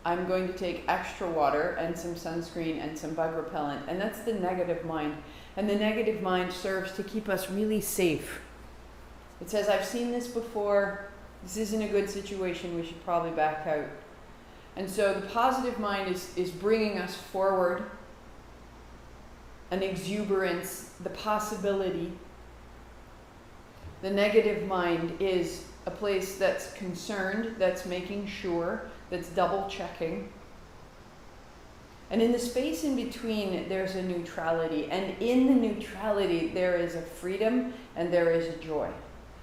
I'm going to take extra water and some sunscreen and some bug repellent. And that's the negative mind. And the negative mind serves to keep us really safe. It says, I've seen this before. This isn't a good situation. We should probably back out. And so the positive mind is bringing us forward, an exuberance, the possibility. The negative mind is a place that's concerned, that's making sure, that's double checking. And in the space in between, there's a neutrality. And in the neutrality, there is a freedom and there is a joy.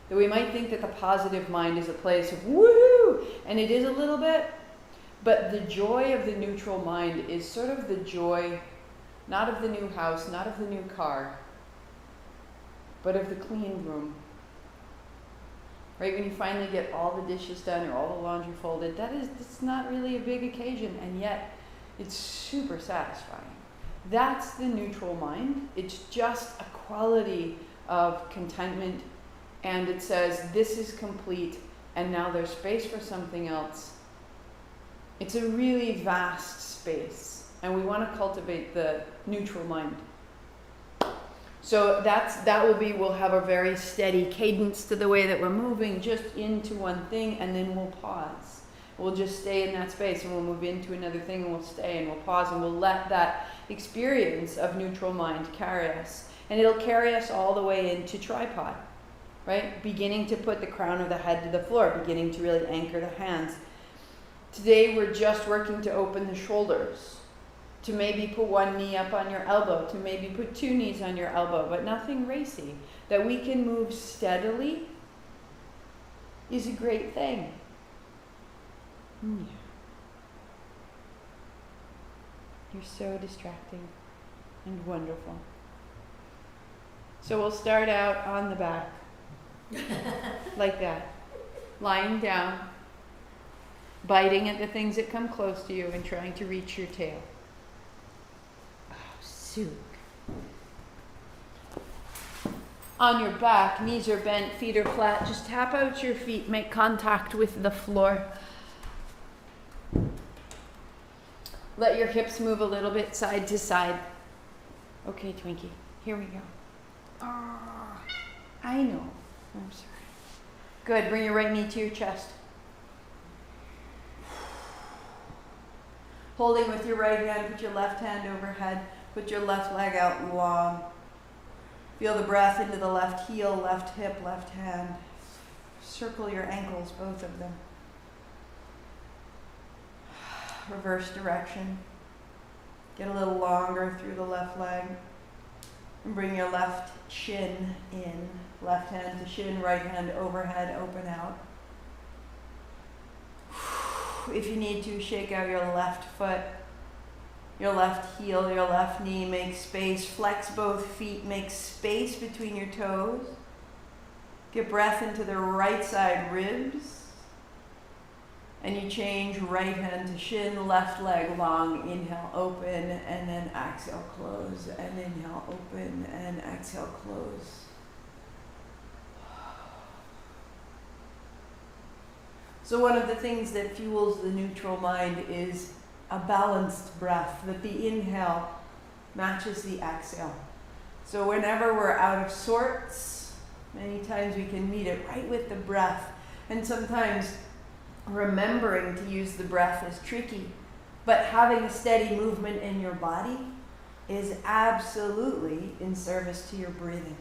That we might think that the positive mind is a place of woohoo, and it is a little bit, but the joy of the neutral mind is sort of the joy, not of the new house, not of the new car, but of the clean room. Right, when you finally get all the dishes done or all the laundry folded, it's not really a big occasion, and yet it's super satisfying. That's the neutral mind. It's just a quality of contentment, and it says, this is complete, and now there's space for something else. It's a really vast space, and we want to cultivate the neutral mind. So we'll have a very steady cadence to the way that we're moving, just into one thing, and then we'll pause. We'll just stay in that space, and we'll move into another thing, and we'll stay, and we'll pause, and we'll let that experience of neutral mind carry us. And it'll carry us all the way into tripod, right? Beginning to put the crown of the head to the floor, beginning to really anchor the hands. Today we're just working to open the shoulders, to maybe put one knee up on your elbow, to maybe put two knees on your elbow, but nothing racy. That we can move steadily is a great thing. You're so distracting and wonderful. So we'll start out on the back, like that, lying down, biting at the things that come close to you and trying to reach your tail. On your back, knees are bent, feet are flat. Just tap out your feet, make contact with the floor. Let your hips move a little bit side to side. Okay, Twinkie, here we go. Oh, I know. I'm sorry. Good, bring your right knee to your chest. Holding with your right hand, put your left hand overhead. Put your left leg out long. Feel the breath into the left heel, left hip, left hand. Circle your ankles, both of them. Reverse direction. Get a little longer through the left leg. And bring your left shin in. Left hand to shin, right hand overhead, open out. If you need to, shake out your left foot. Your left heel, your left knee, make space. Flex both feet, make space between your toes. Get breath into the right side ribs. And you change right hand to shin, left leg long. Inhale, open, and then exhale, close. And inhale, open, and exhale, close. So one of the things that fuels the neutral mind is a balanced breath, that the inhale matches the exhale. So whenever we're out of sorts, many times we can meet it right with the breath. And sometimes remembering to use the breath is tricky, but having a steady movement in your body is absolutely in service to your breathing.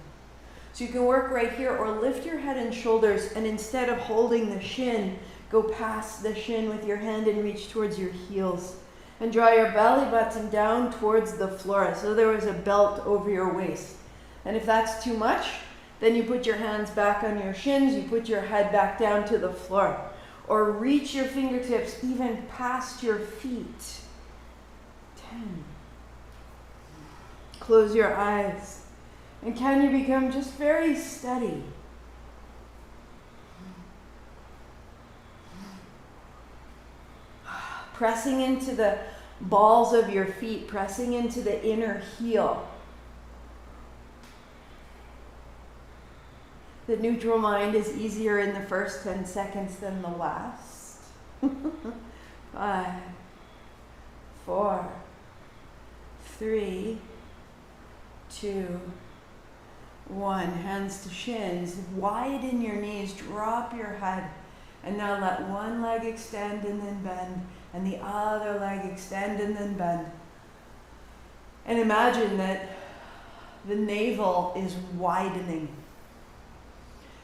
So you can work right here, or lift your head and shoulders, and instead of holding the shin, go past the shin with your hand and reach towards your heels. And draw your belly button down towards the floor, so there is a belt over your waist. And if that's too much, then you put your hands back on your shins, you put your head back down to the floor. Or reach your fingertips even past your feet. 10. Close your eyes. And can you become just very steady? Pressing into the balls of your feet, pressing into the inner heel. The neutral mind is easier in the first 10 seconds than the last. 5, 4, 3, 2, 1. Hands to shins. Widen your knees. Drop your head. And now let one leg extend and then bend. And the other leg extend and then bend. And imagine that the navel is widening.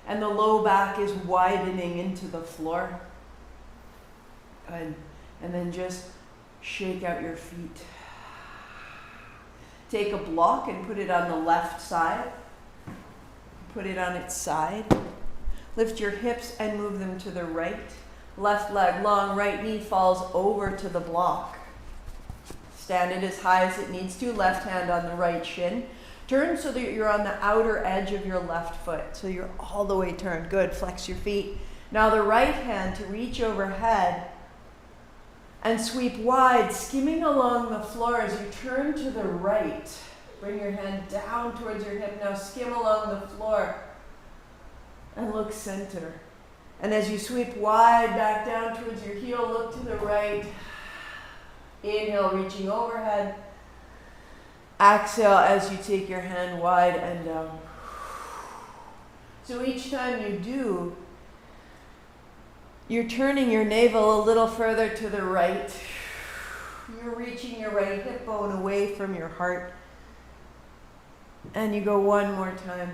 And the low back is widening into the floor. Good. And then just shake out your feet. Take a block and put it on the left side. Put it on its side. Lift your hips and move them to the right. Left leg long, right knee falls over to the block. Stand it as high as it needs to. Left hand on the right shin. Turn so that you're on the outer edge of your left foot. So you're all the way turned. Good. Flex your feet. Now the right hand to reach overhead and sweep wide, skimming along the floor as you turn to the right. Bring your hand down towards your hip. Now skim along the floor and look center. And as you sweep wide back down towards your heel, look to the right. Inhale, reaching overhead. Exhale as you take your hand wide and down. So each time you do, you're turning your navel a little further to the right. You're reaching your right hip bone away from your heart. And you go one more time.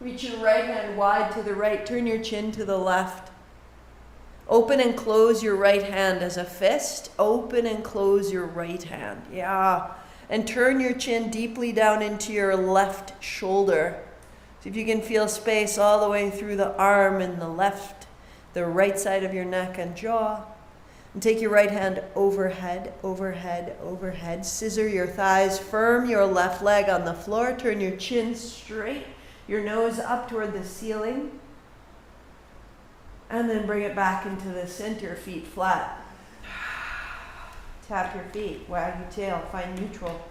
Reach your right hand wide to the right. Turn your chin to the left. Open and close your right hand as a fist. Open and close your right hand. Yeah. And turn your chin deeply down into your left shoulder. See if you can feel space all the way through the arm and the right side of your neck and jaw. And take your right hand overhead, overhead, overhead. Scissor your thighs. Firm your left leg on the floor. Turn your chin straight. Your nose up toward the ceiling. And then bring it back into the center, feet flat. Tap your feet, wag your tail, find neutral.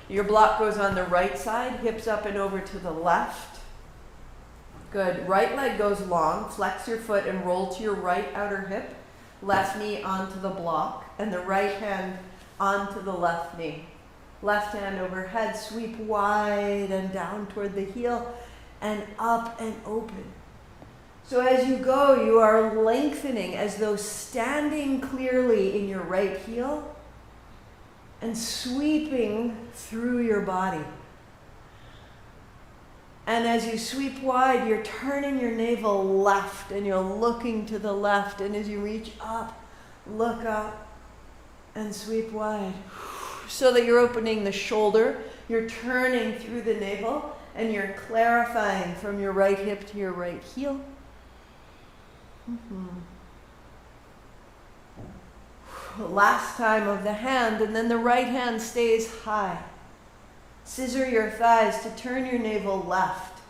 Your block goes on the right side, hips up and over to the left. Good. Right leg goes long. Flex your foot and roll to your right outer hip. Left knee onto the block. And the right hand onto the left knee. Left hand overhead. Sweep wide and down toward the heel. And up and open. So as you go, you are lengthening as though standing clearly in your right heel. And sweeping through your body. And as you sweep wide, you're turning your navel left and you're looking to the left. And as you reach up, look up and sweep wide. So that you're opening the shoulder, you're turning through the navel, and you're clarifying from your right hip to your right heel. Last time of the hand, and then the right hand stays high. Scissor your thighs to turn your navel left,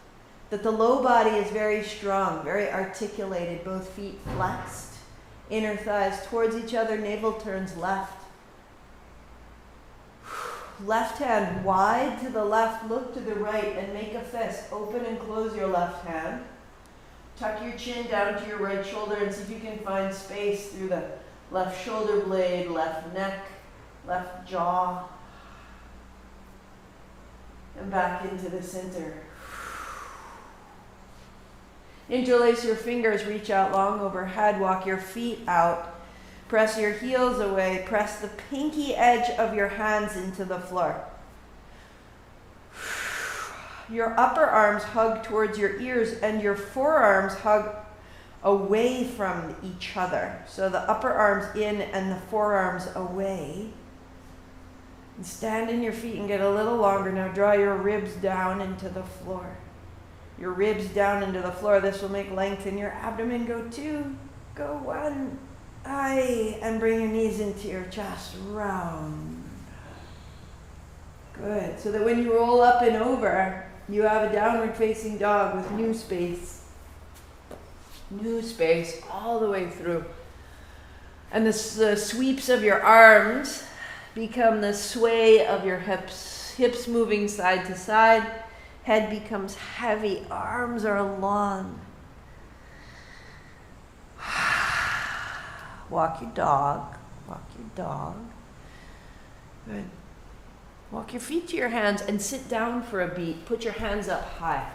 that the low body is very strong, very articulated, both feet flexed, inner thighs towards each other, navel turns left. Left hand wide to the left, look to the right and make a fist. Open and close your left hand. Tuck your chin down to your right shoulder and see if you can find space through the left shoulder blade, left neck, left jaw. And back into the center. Interlace your fingers, reach out long overhead, walk your feet out. Press your heels away, press the pinky edge of your hands into the floor. Your upper arms hug towards your ears and your forearms hug away from each other. So the upper arms in and the forearms away. And stand in your feet and get a little longer. Now draw your ribs down into the floor. Your ribs down into the floor. This will make length in your abdomen. Go 2, go 1. Aye, and bring your knees into your chest. Round. Good. So that when you roll up and over, you have a downward facing dog with new space. New space all the way through. And the sweeps of your arms become the sway of your hips. Hips moving side to side. Head becomes heavy. Arms are long. Walk your dog. Walk your dog. Good. Walk your feet to your hands and sit down for a beat. Put your hands up high.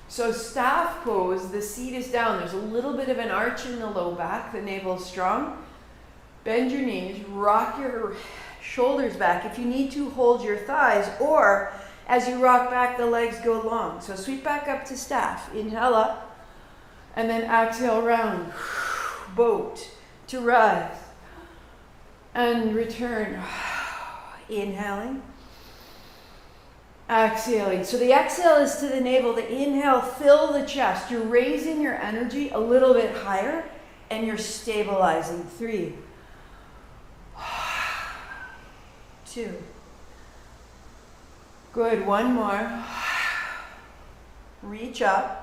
So staff pose, the seat is down. There's a little bit of an arch in the low back. The navel is strong. Bend your knees. Rock your shoulders back. If you need to, hold your thighs. Or as you rock back, the legs go long. So sweep back up to staff. Inhale up. And then exhale round. Boat to rise. And return. Inhaling. Exhaling. So the exhale is to the navel. The inhale, fill the chest. You're raising your energy a little bit higher and you're stabilizing. 3, 2. Good. One more. Reach up.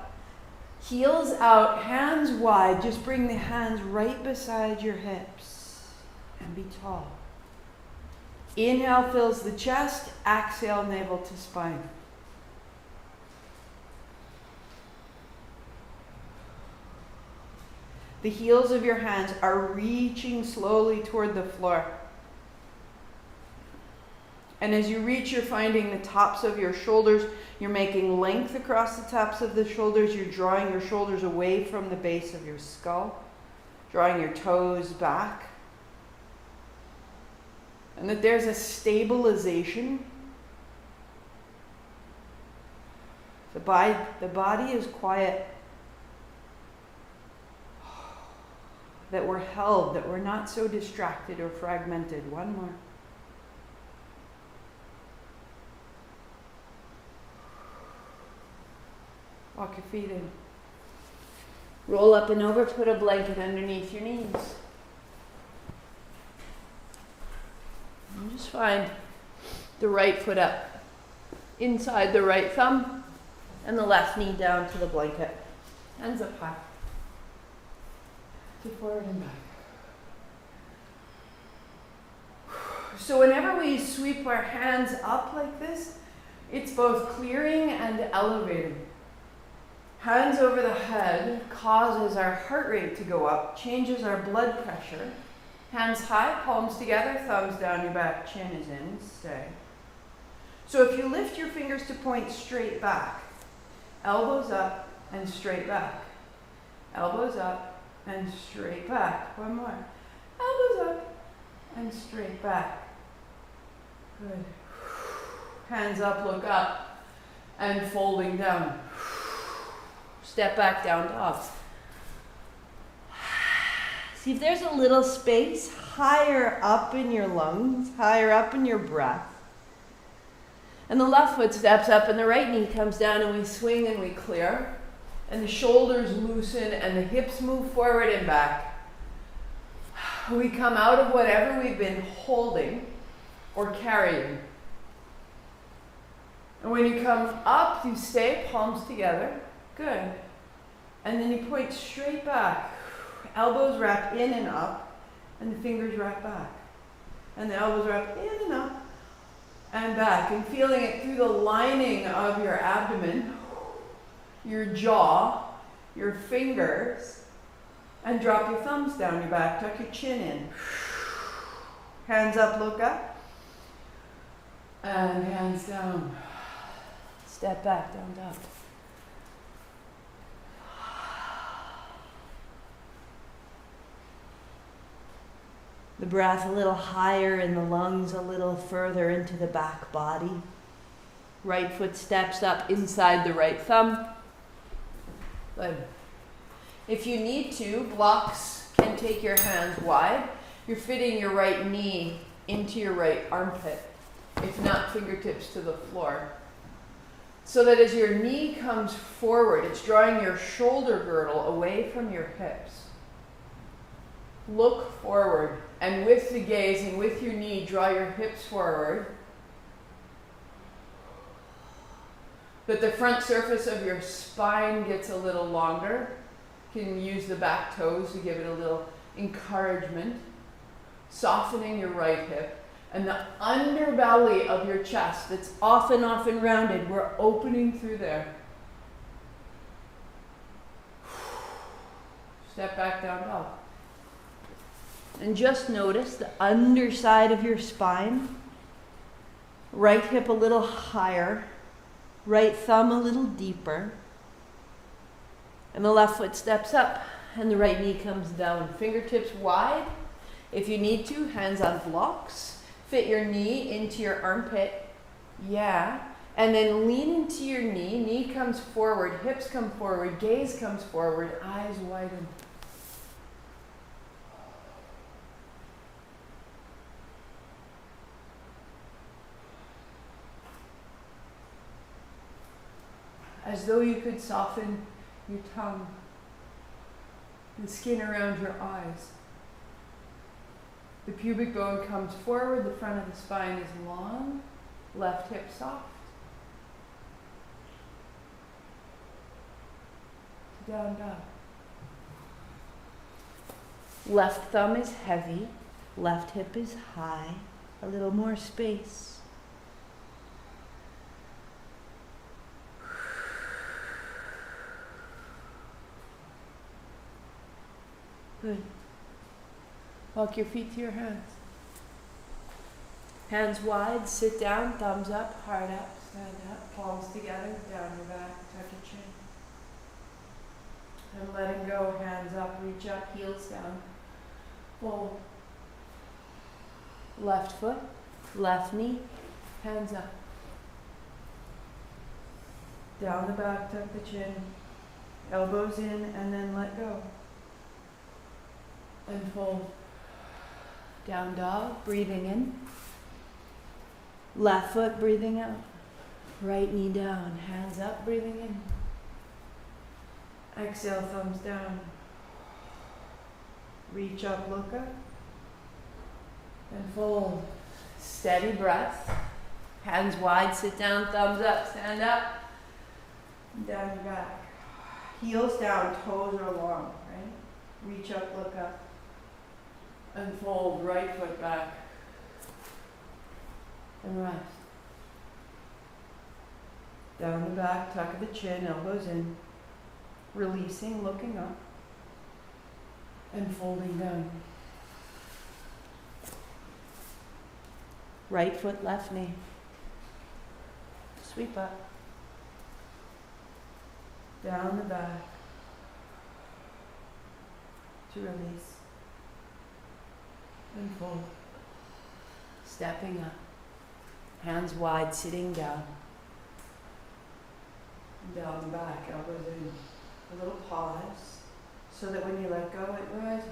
Heels out, hands wide. Just bring the hands right beside your hips and be tall. Inhale fills the chest, exhale navel to spine. The heels of your hands are reaching slowly toward the floor. And as you reach, you're finding the tops of your shoulders. You're making length across the tops of the shoulders. You're drawing your shoulders away from the base of your skull, drawing your toes back. And that there's a stabilization. The body is quiet. That we're held, that we're not so distracted or fragmented. One more. Walk your feet in. Roll up and over, put a blanket underneath your knees. And just find the right foot up, inside the right thumb, and the left knee down to the blanket. Hands up high. To forward and back. So whenever we sweep our hands up like this, it's both clearing and elevating. Hands over the head causes our heart rate to go up, changes our blood pressure. Hands high, palms together, thumbs down your back, chin is in, stay. So if you lift your fingers to point straight back, elbows up and straight back. Elbows up and straight back. One more. Elbows up and straight back. Good. Hands up, look up, and folding down. Step back, down dog. See if there's a little space higher up in your lungs, higher up in your breath. And the left foot steps up and the right knee comes down and we swing and we clear. And the shoulders loosen and the hips move forward and back. We come out of whatever we've been holding or carrying. And when you come up, you stay palms together. Good. And then you point straight back. Elbows wrap in and up, and the fingers wrap back. And the elbows wrap in and up, and back. And feeling it through the lining of your abdomen, your jaw, your fingers, and drop your thumbs down your back. Tuck your chin in. Hands up, look up. And hands down. Step back, down dog. The breath a little higher in the lungs, a little further into the back body. Right foot steps up inside the right thumb. Good. If you need to, blocks can take your hands wide. You're fitting your right knee into your right armpit. If not, fingertips to the floor. So that as your knee comes forward, it's drawing your shoulder girdle away from your hips. Look forward, and with the gaze and with your knee, draw your hips forward. But the front surface of your spine gets a little longer. You can use the back toes to give it a little encouragement. Softening your right hip. And the underbelly of your chest that's often rounded, we're opening through there. Step back, down dog. And just notice the underside of your spine. Right hip a little higher. Right thumb a little deeper. And the left foot steps up and the right knee comes down. Fingertips wide. If you need to, hands on blocks. Fit your knee into your armpit. Yeah. And then lean into your knee. Knee comes forward, hips come forward, gaze comes forward, eyes widen. As though you could soften your tongue, the skin around your eyes. The pubic bone comes forward, the front of the spine is long, left hip soft. Down dog. Left thumb is heavy, left hip is high, a little more space. Good. Walk your feet to your hands. Hands wide, sit down, thumbs up, heart up, stand up, palms together, down your back, tuck your chin. And letting go, hands up, reach up, heels down. Fold. Left foot, left knee, hands up. Down the back, tuck the chin. Elbows in, and then let go. And fold. Down dog, breathing in. Left foot, breathing out. Right knee down, hands up, breathing in. Exhale, thumbs down. Reach up, look up. And fold. Steady breath. Hands wide, sit down, thumbs up, stand up. And down your back. Heels down, toes are long, right? Reach up, look up. And fold, right foot back. And rest. Down the back, tuck of the chin, elbows in. Releasing, looking up. And folding down. Right foot, left knee. Sweep up. Down the back. To release. And fold. Stepping up. Hands wide, sitting down. Down the back, elbows in. A little pause, so that when you let go, it rises.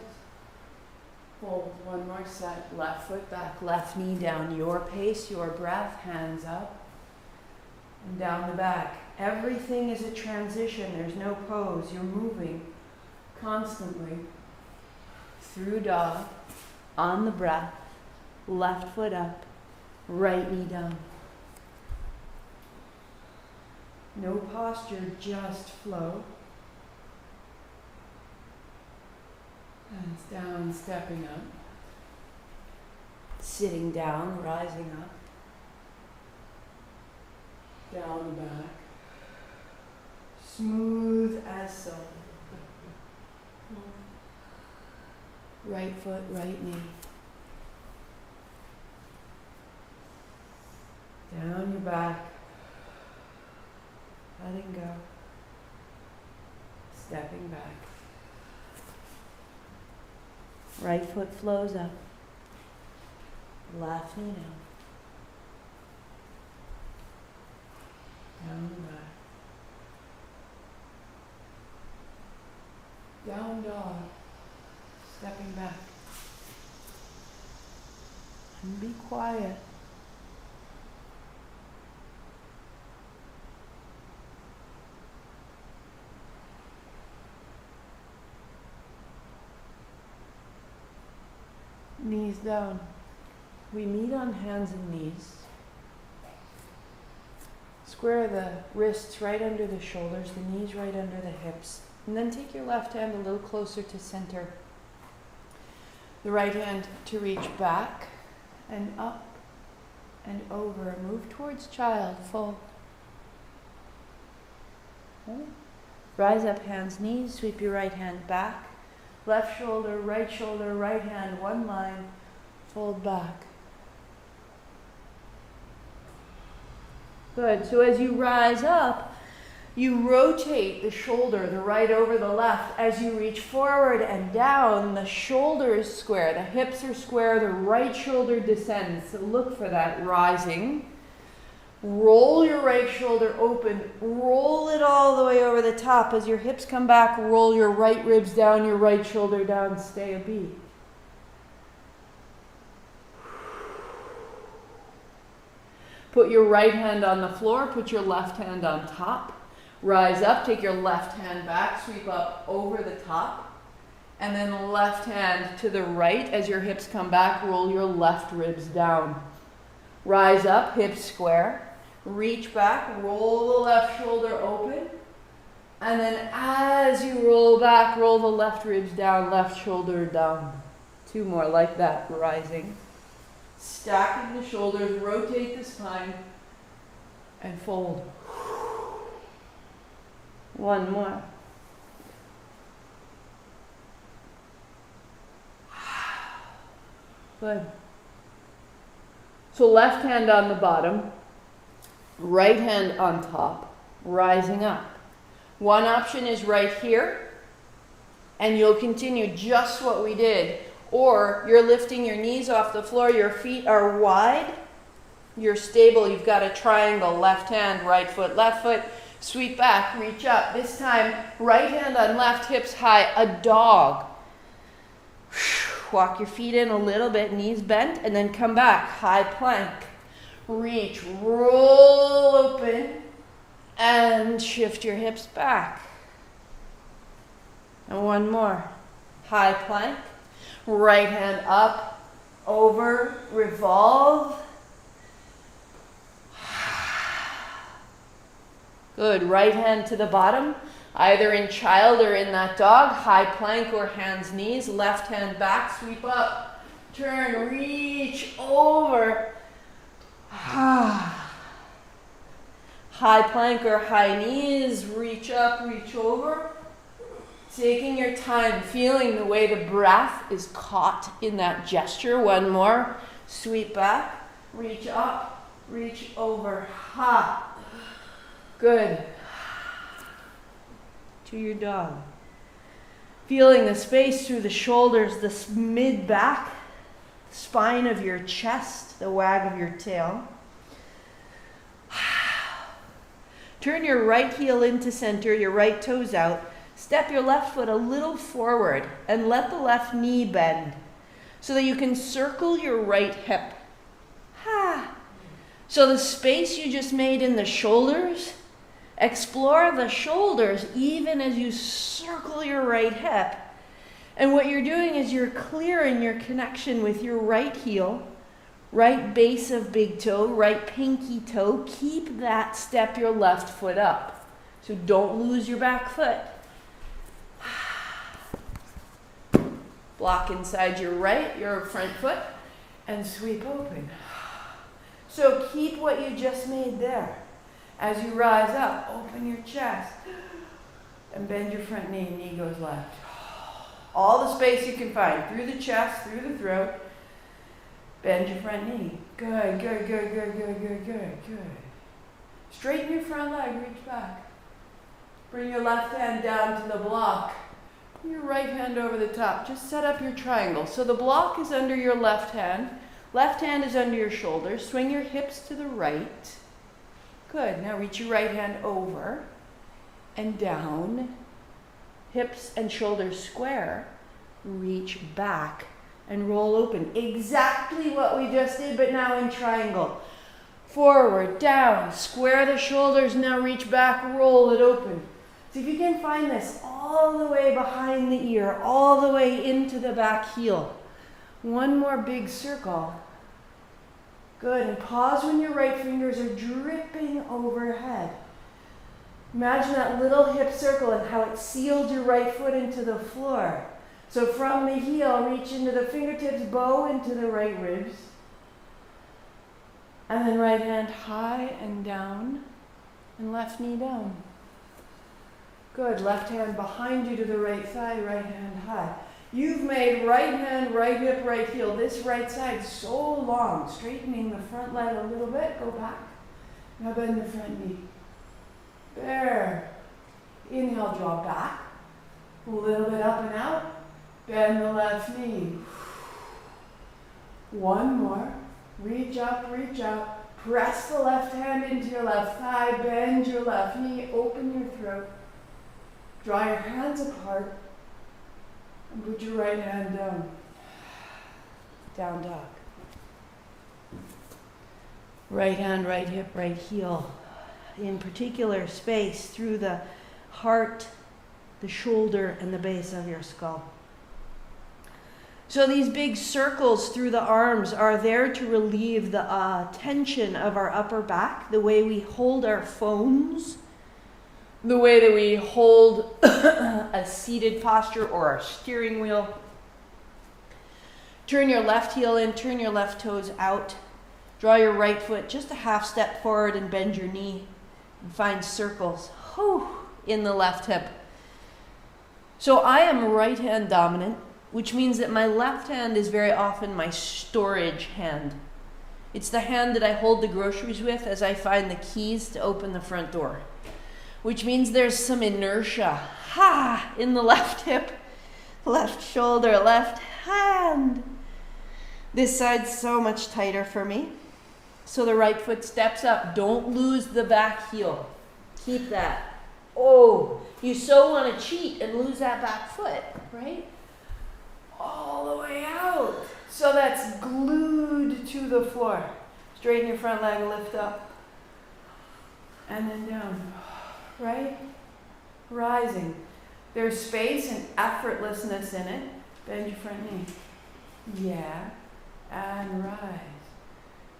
Fold, one more set. Left foot back, left knee down. Your pace, your breath, hands up. And down the back. Everything is a transition. There's no pose. You're moving constantly through dog, on the breath, left foot up, right knee down. No posture, just flow. Hands down, stepping up. Sitting down, rising up. Down the back. Smooth as silk. Right foot, right knee. Down your back. Letting go. Stepping back. Right foot flows up. Left knee down. Down the back. Down dog. Stepping back. And be quiet. Knees down. We meet on hands and knees. Square the wrists right under the shoulders, the knees right under the hips. And then take your left hand a little closer to center. The right hand to reach back and up and over. Move towards child, fold. Okay. Rise up, hands, knees. Sweep your right hand back. left shoulder, right hand, one line, fold back. Good. So as you rise up, you rotate the shoulder, the right over the left. As you reach forward and down, the shoulder is square, the hips are square, the right shoulder descends. So look for that rising. Roll your right shoulder open. Roll it all the way over the top. As your hips come back, roll your right ribs down, your right shoulder down. Stay a beat. Put your right hand on the floor. Put your left hand on top. Rise up. Take your left hand back. Sweep up over the top. And then left hand to the right. As your hips come back, roll your left ribs down. Rise up, hips square. Reach back, roll the left shoulder open. And then as you roll back, roll the left ribs down, left shoulder down. Two more like that, rising. Stacking the shoulders, rotate the spine, and fold. One more. Good. So left hand on the bottom, right hand on top, rising up. One option is right here, and you'll continue just what we did. Or you're lifting your knees off the floor, your feet are wide, you're stable, you've got a triangle, left hand, right foot, left foot, sweep back, reach up. This time, right hand on left, hips high, a dog. Walk your feet in a little bit, knees bent, and then come back, high plank. Reach, roll open, and shift your hips back. And one more, high plank. Right hand up, over, revolve. Good, right hand to the bottom, either in child or in that dog, high plank or hands, knees, left hand back, sweep up, turn, reach over. High plank or high knees, reach up, reach over. Taking your time, feeling the way the breath is caught in that gesture. One more. Sweep back, reach up, reach over. Ha. Good. To your dog. Feeling the space through the shoulders, the mid-back, spine of your chest, the wag of your tail. Turn your right heel into center, your right toes out. Step your left foot a little forward and let the left knee bend so that you can circle your right hip. So the space you just made in the shoulders, explore the shoulders even as you circle your right hip. And what you're doing is you're clearing your connection with your right heel, right base of big toe, right pinky toe. Keep that step your left foot up. So don't lose your back foot. Block inside your front foot, and sweep open. So keep what you just made there. As you rise up, open your chest, and bend your front knee, knee goes left. All the space you can find, through the chest, through the throat. Bend your front knee. Good, good, good, good, good, good, good, good. Straighten your front leg, reach back. Bring your left hand down to the block. Your right hand over the top. Just set up your triangle. So the block is under your left hand. Left hand is under your shoulder. Swing your hips to the right. Good. Now reach your right hand over and down. Hips and shoulders square. Reach back and roll open. Exactly what we just did, but now in triangle. Forward, down, square the shoulders. Now reach back, roll it open. See if you can find this all the way behind the ear, all the way into the back heel. One more big circle. Good, and pause when your right fingers are dripping overhead. Imagine that little hip circle and how it sealed your right foot into the floor. So from the heel, reach into the fingertips, bow into the right ribs. And then right hand high and down, and left knee down. Good, left hand behind you to the right thigh, right hand high. You've made right hand, right hip, right heel, this right side so long, straightening the front leg a little bit, go back. Now bend the front knee. There. Inhale, draw back. A little bit up and out. Bend the left knee. One more. Reach up, reach up. Press the left hand into your left thigh. Bend your left knee. Open your throat. Draw your hands apart. And put your right hand down. Down dog. Right hand, right hip, right heel. In particular space through the heart, the shoulder, and the base of your skull. So these big circles through the arms are there to relieve the tension of our upper back, the way we hold our phones, the way that we hold a seated posture or our steering wheel. Turn your left heel in, turn your left toes out. Draw your right foot just a half step forward and bend your knee. And find circles in the left hip. So I am right hand dominant, which means that my left hand is very often my storage hand. It's the hand that I hold the groceries with as I find the keys to open the front door, which means there's some inertia in the left hip, left shoulder, left hand. This side's so much tighter for me. So the right foot steps up. Don't lose the back heel. Keep that. Oh, you so want to cheat and lose that back foot, right? All the way out. So that's glued to the floor. Straighten your front leg, lift up. And then down. Right? Rising. There's space and effortlessness in it. Bend your front knee. Yeah. And rise.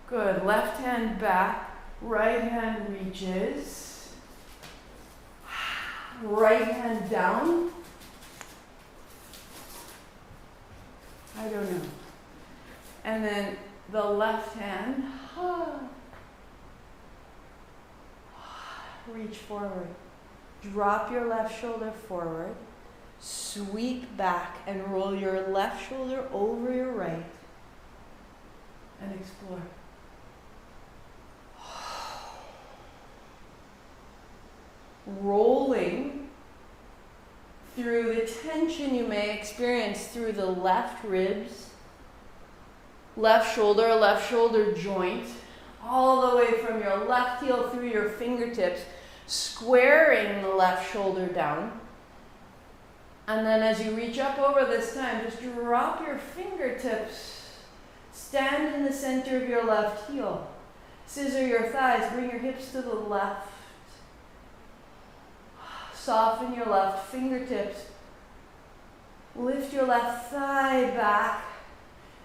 Good. Left hand back. Right hand reaches. Right hand down. I don't know. And then the left hand. Reach forward. Drop your left shoulder forward. Sweep back and roll your left shoulder over your right. And explore. Rolling through the tension you may experience through the left ribs, left shoulder joint, all the way from your left heel through your fingertips, squaring the left shoulder down. And then as you reach up over this time, just drop your fingertips, stand in the center of your left heel, scissor your thighs, bring your hips to the left. Soften your left fingertips. Lift your left thigh back.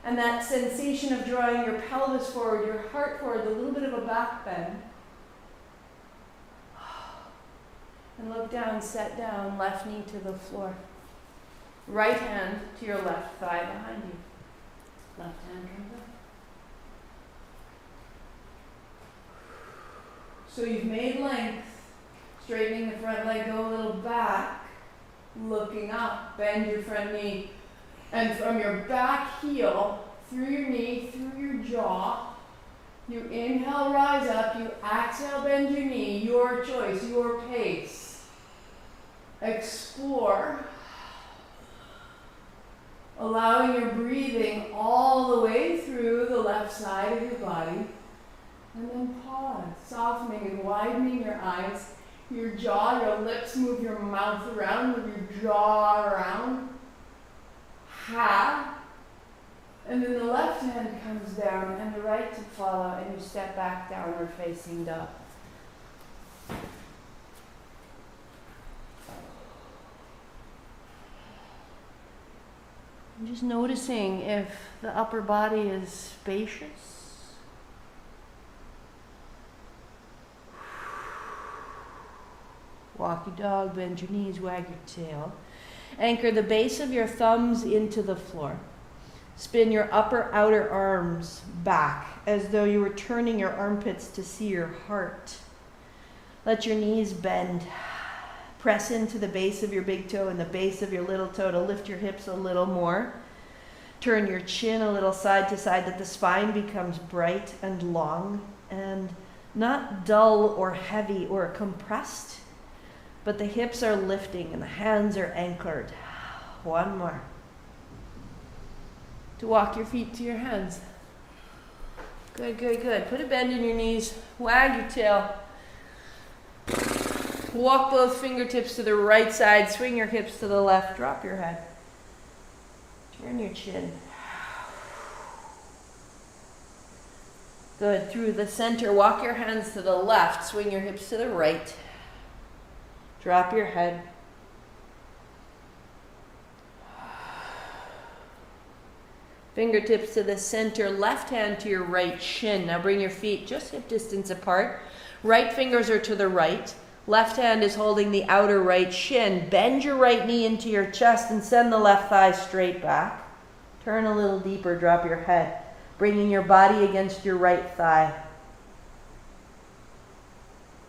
And that sensation of drawing your pelvis forward, your heart forward, a little bit of a back bend. And look down, set down, left knee to the floor. Right hand to your left thigh behind you. Left hand comes up. So you've made length. Straightening the front leg, go a little back, looking up, bend your front knee, and from your back heel, through your knee, through your jaw, you inhale, rise up, you exhale, bend your knee, your choice, your pace. Explore, allowing your breathing all the way through the left side of your body, and then pause, softening and widening your eyes. Your jaw, your lips, move your mouth around, move your jaw around. And then the left hand comes down and the right to follow, and you step back downward facing dog. I'm just noticing if the upper body is spacious. Walk your dog, bend your knees, wag your tail. Anchor the base of your thumbs into the floor. Spin your upper outer arms back as though you were turning your armpits to see your heart. Let your knees bend. Press into the base of your big toe and the base of your little toe to lift your hips a little more. Turn your chin a little side to side that the spine becomes bright and long and not dull or heavy or compressed, but the hips are lifting and the hands are anchored. One more. To walk your feet to your hands. Good, good, good. Put a bend in your knees. Wag your tail. Walk those fingertips to the right side. Swing your hips to the left. Drop your head. Turn your chin. Good. Through the center, walk your hands to the left. Swing your hips to the right. Drop your head. Fingertips to the center, left hand to your right shin. Now bring your feet just hip distance apart. Right fingers are to the right. Left hand is holding the outer right shin. Bend your right knee into your chest and send the left thigh straight back. Turn a little deeper, drop your head, bringing your body against your right thigh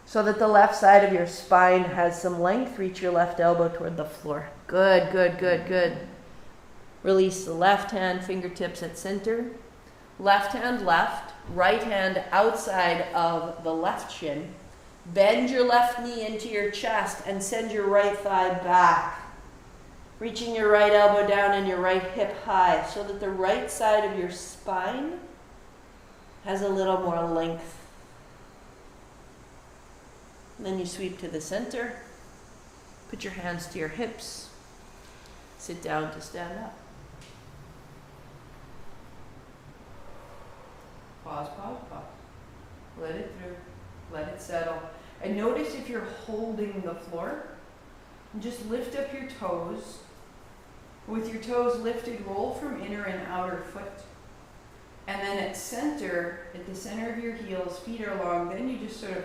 so that the left side of your spine has some length. Reach your left elbow toward the floor. Good, good, good, good. Release the left hand, fingertips at center. Left hand left, right hand outside of the left shin. Bend your left knee into your chest and send your right thigh back. Reaching your right elbow down and your right hip high so that the right side of your spine has a little more length. And then you sweep to the center. Put your hands to your hips. Sit down to stand up. Pause, pause, pause. Let it through. Let it settle. And notice if you're holding the floor, just lift up your toes. With your toes lifted, roll from inner and outer foot. And then at the center of your heels, feet are long, then you just sort of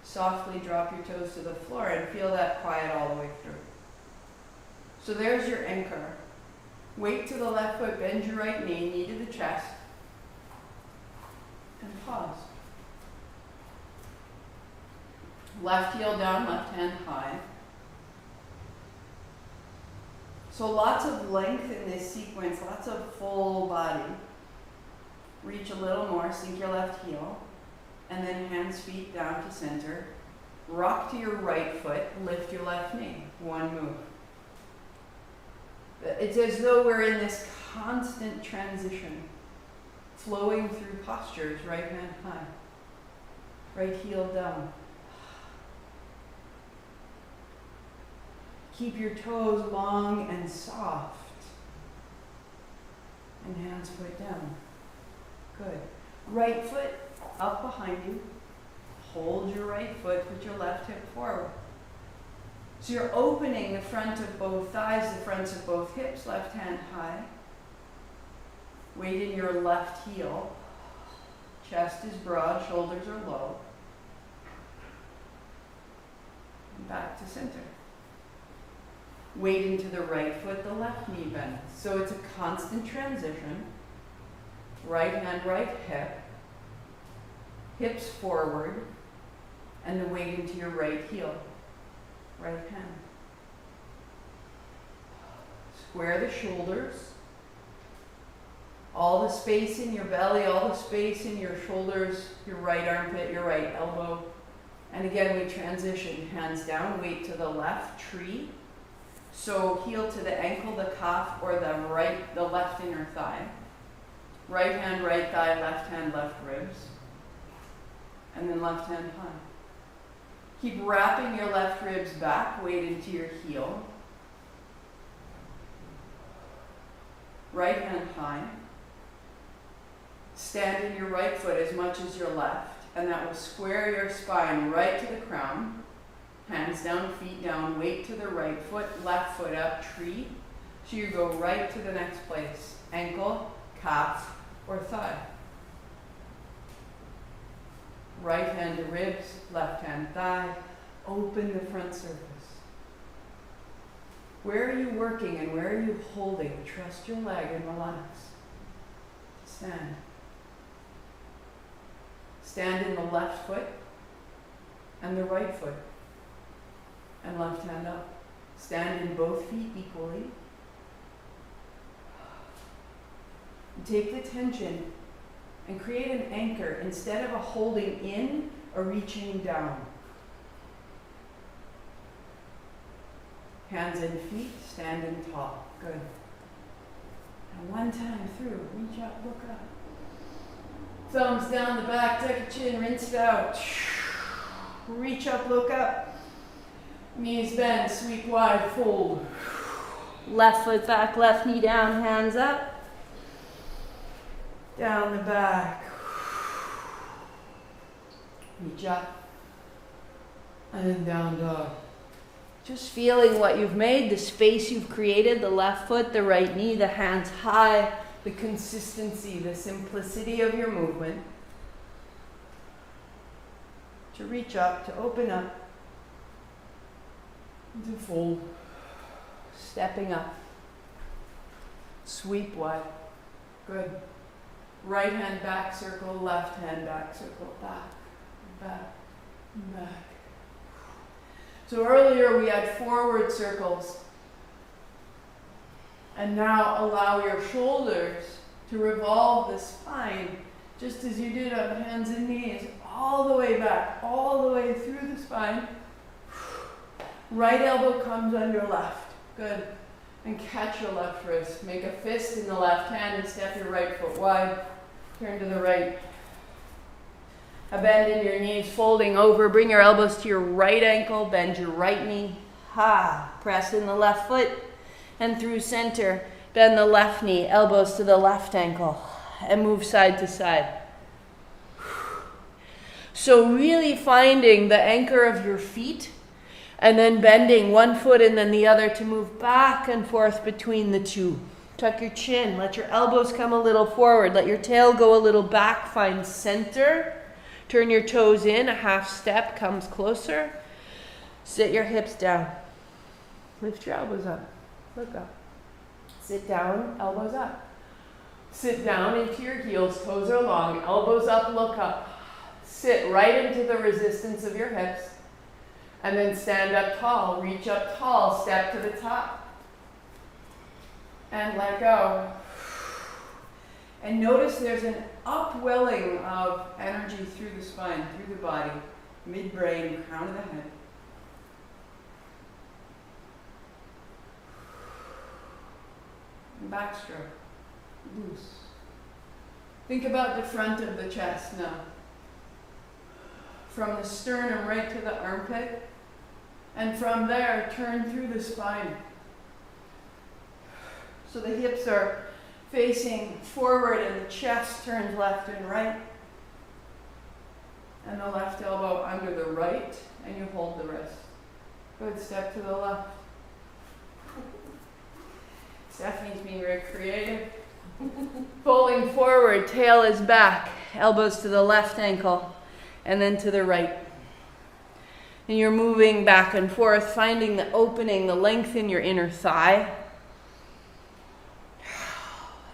softly drop your toes to the floor and feel that quiet all the way through. So there's your anchor. Weight to the left foot, bend your right knee to the chest. And pause. Left heel down, left hand high. So lots of length in this sequence, lots of full body. Reach a little more, sink your left heel, and then hands, feet down to center. Rock to your right foot, lift your left knee. One move. It's as though we're in this constant transition, flowing through postures, right hand high, right heel down. Keep your toes long and soft, and hands put down. Good. Right foot up behind you. Hold your right foot, put your left hip forward. So you're opening the front of both thighs, the fronts of both hips, left hand high. Weight in your left heel. Chest is broad, shoulders are low. And back to center. Weight into the right foot, the left knee bends. So it's a constant transition. Right hand, right hip. Hips forward. And the weight into your right heel. Right hand. Square the shoulders. All the space in your belly, all the space in your shoulders, your right armpit, your right elbow. And again, we transition. Hands down, weight to the left, tree. So heel to the ankle, the calf, or the left inner thigh. Right hand, right thigh, left hand, left ribs. And then left hand high. Keep wrapping your left ribs back, weight into your heel. Right hand high. Stand in your right foot as much as your left, and that will square your spine right to the crown. Hands down, feet down, weight to the right foot, left foot up, tree. So you go right to the next place. Ankle, calf, or thigh. Right hand to ribs, left hand thigh. Open the front surface. Where are you working and where are you holding? Trust your leg and relax. Stand. Stand in the left foot and the right foot. And left hand up. Stand in both feet equally. And take the tension and create an anchor instead of a holding in or reaching down. Hands and feet, standing tall. Good. And one time through, reach up, look up. Thumbs down the back, tuck your chin, rinse it out. Reach up, look up. Knees bend, sweep wide, fold. Left foot back, left knee down, hands up. Down the back. Reach up. And then down dog. Just feeling what you've made, the space you've created, the left foot, the right knee, the hands high, the consistency, the simplicity of your movement. To reach up, to open up, to fold. Stepping up. Sweep wide. Good. Right hand back circle, left hand back circle, back, back, back. So earlier we had forward circles. And now allow your shoulders to revolve the spine, just as you did on hands and knees, all the way back, all the way through the spine. Right elbow comes under left. Good. And catch your left wrist. Make a fist in the left hand and step your right foot wide. Turn to the right. A bend in your knees, folding over. Bring your elbows to your right ankle. Bend your right knee. Ha. Press in the left foot and through center. Bend the left knee. Elbows to the left ankle. And move side to side. So really finding the anchor of your feet. And then bending one foot and then the other to move back and forth between the two. Tuck your chin. Let your elbows come a little forward. Let your tail go a little back. Find center. Turn your toes in. A half step comes closer. Sit your hips down. Lift your elbows up. Look up. Sit down. Elbows up. Sit down into your heels. Toes are long. Elbows up. Look up. Sit right into the resistance of your hips. And then stand up tall, reach up tall, step to the top. And let go. And notice there's an upwelling of energy through the spine, through the body, midbrain, crown of the head. And backstroke, loose. Think about the front of the chest now. From the sternum right to the armpit. And from there, turn through the spine. So the hips are facing forward and the chest turns left and right. And the left elbow under the right, and you hold the wrist. Good, step to the left. Stephanie's being very creative. Folding forward, tail is back, elbows to the left ankle, and then to the right. And you're moving back and forth, finding the opening, the length in your inner thigh.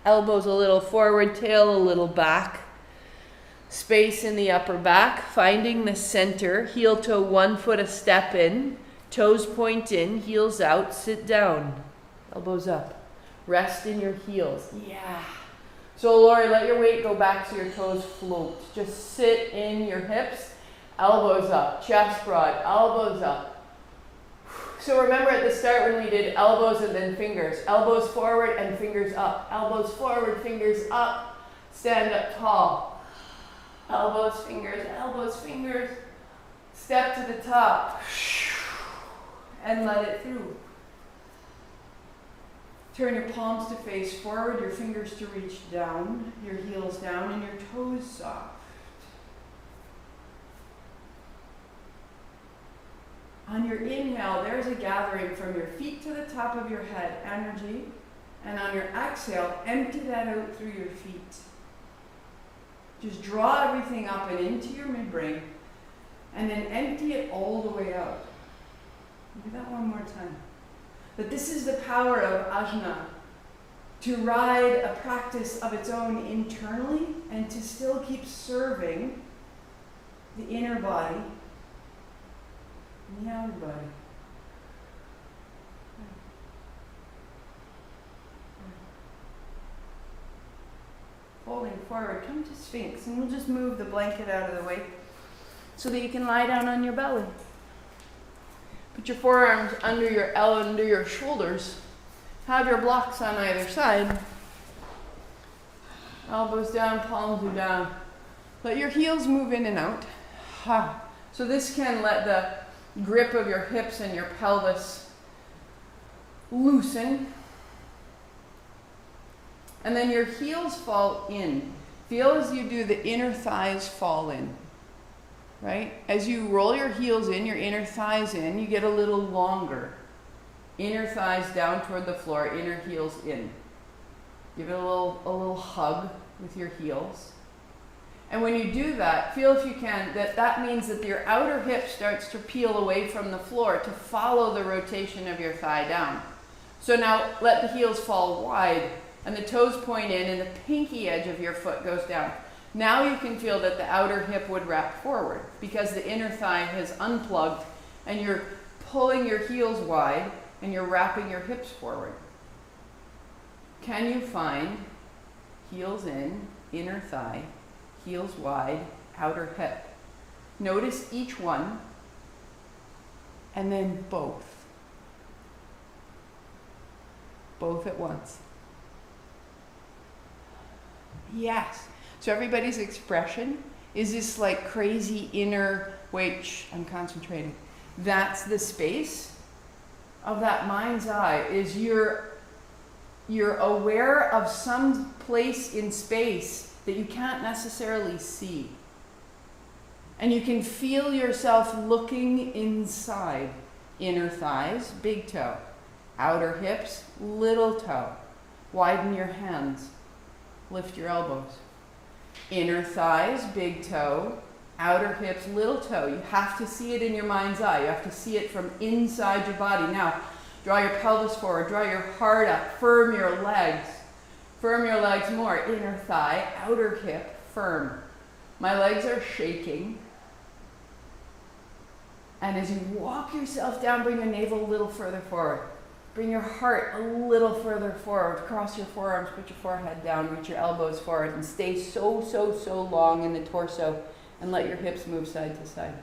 Elbows a little forward, tail a little back. Space in the upper back, finding the center. Heel toe 1 foot a step in. Toes point in, heels out, sit down. Elbows up. Rest in your heels. Yeah. So Lori, let your weight go back so your toes float. Just sit in your hips. Elbows up, chest broad, elbows up. So remember at the start when we did elbows and then fingers. Elbows forward and fingers up. Elbows forward, fingers up. Stand up tall. Elbows, fingers. Step to the top. And let it through. Turn your palms to face forward, your fingers to reach down, your heels down, and your toes soft. On your inhale, there's a gathering from your feet to the top of your head, energy. And on your exhale, empty that out through your feet. Just draw everything up and into your midbrain, and then empty it all the way out. Do that one more time. But this is the power of Ajna, to ride a practice of its own internally and to still keep serving the inner body and the outer body. folding forward, come to Sphinx, and we'll just move the blanket out of the way so that you can lie down on your belly. Put your forearms under your shoulders. Have your blocks on either side. Elbows down, palms are down. Let your heels move in and out. So this can let the grip of your hips and your pelvis loosen. And then your heels fall in. Feel as you do the inner thighs fall in. Right? As you roll your heels in, your inner thighs in, you get a little longer. Inner thighs down toward the floor, inner heels in. Give it a little hug with your heels. And when you do that, feel if you can, that means that your outer hip starts to peel away from the floor to follow the rotation of your thigh down. So now let the heels fall wide and the toes point in and the pinky edge of your foot goes down. Now you can feel that the outer hip would wrap forward because the inner thigh has unplugged and you're pulling your heels wide and you're wrapping your hips forward. Can you find heels in, inner thigh, heels wide, outer hip? Notice each one and then both. Both at once. Yes. So everybody's expression is this like crazy inner, I'm concentrating. That's the space of that mind's eye, is you're aware of some place in space that you can't necessarily see. And you can feel yourself looking inside. Inner thighs, big toe. Outer hips, little toe. Widen your hands. Lift your elbows. Inner thighs, big toe. Outer hips, little toe. You have to see it in your mind's eye. You have to see it from inside your body. Now, draw your pelvis forward. Draw your heart up. Firm your legs. Firm your legs more. Inner thigh, outer hip, firm. My legs are shaking. And as you walk yourself down, bring your navel a little further forward. Bring your heart a little further forward. Cross your forearms, put your forehead down, reach your elbows forward, and stay so long in the torso, and let your hips move side to side.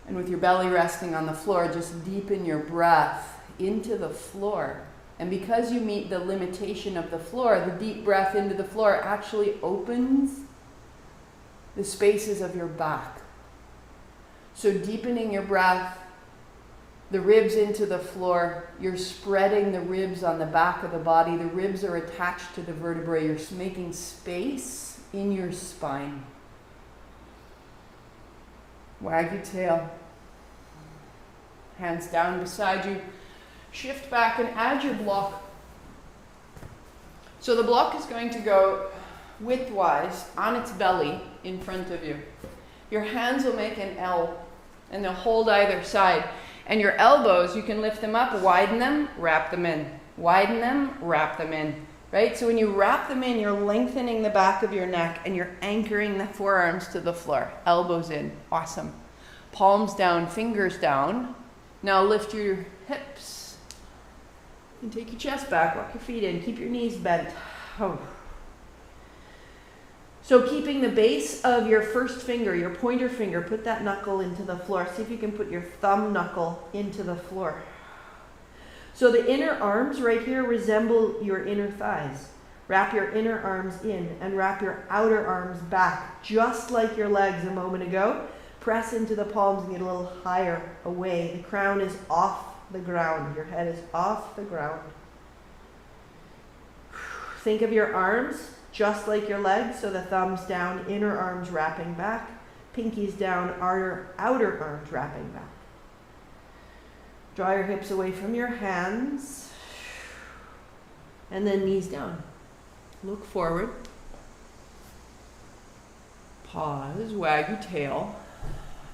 And with your belly resting on the floor, just deepen your breath into the floor. And because you meet the limitation of the floor, the deep breath into the floor actually opens the spaces of your back. So deepening your breath, the ribs into the floor, you're spreading the ribs on the back of the body. The ribs are attached to the vertebrae. You're making space in your spine. Wag your tail. Hands down beside you. Shift back and add your block. So the block is going to go widthwise on its belly in front of you. Your hands will make an L and they'll hold either side. And your elbows, you can lift them up, widen them, wrap them in. Widen them, wrap them in. Right? So when you wrap them in, you're lengthening the back of your neck and you're anchoring the forearms to the floor. Elbows in. Awesome. Palms down, fingers down. Now lift your hips. And take your chest back, walk your feet in, keep your knees bent. Oh. So keeping the base of your first finger, your pointer finger, put that knuckle into the floor. See if you can put your thumb knuckle into the floor. So the inner arms right here resemble your inner thighs. Wrap your inner arms in and wrap your outer arms back, just like your legs a moment ago. Press into the palms and get a little higher away. The crown is off the ground. Your head is off the ground. Think of your arms just like your legs, so the thumbs down, inner arms wrapping back, pinkies down, outer arms wrapping back. Draw your hips away from your hands, and then knees down. Look forward. Pause, wag your tail.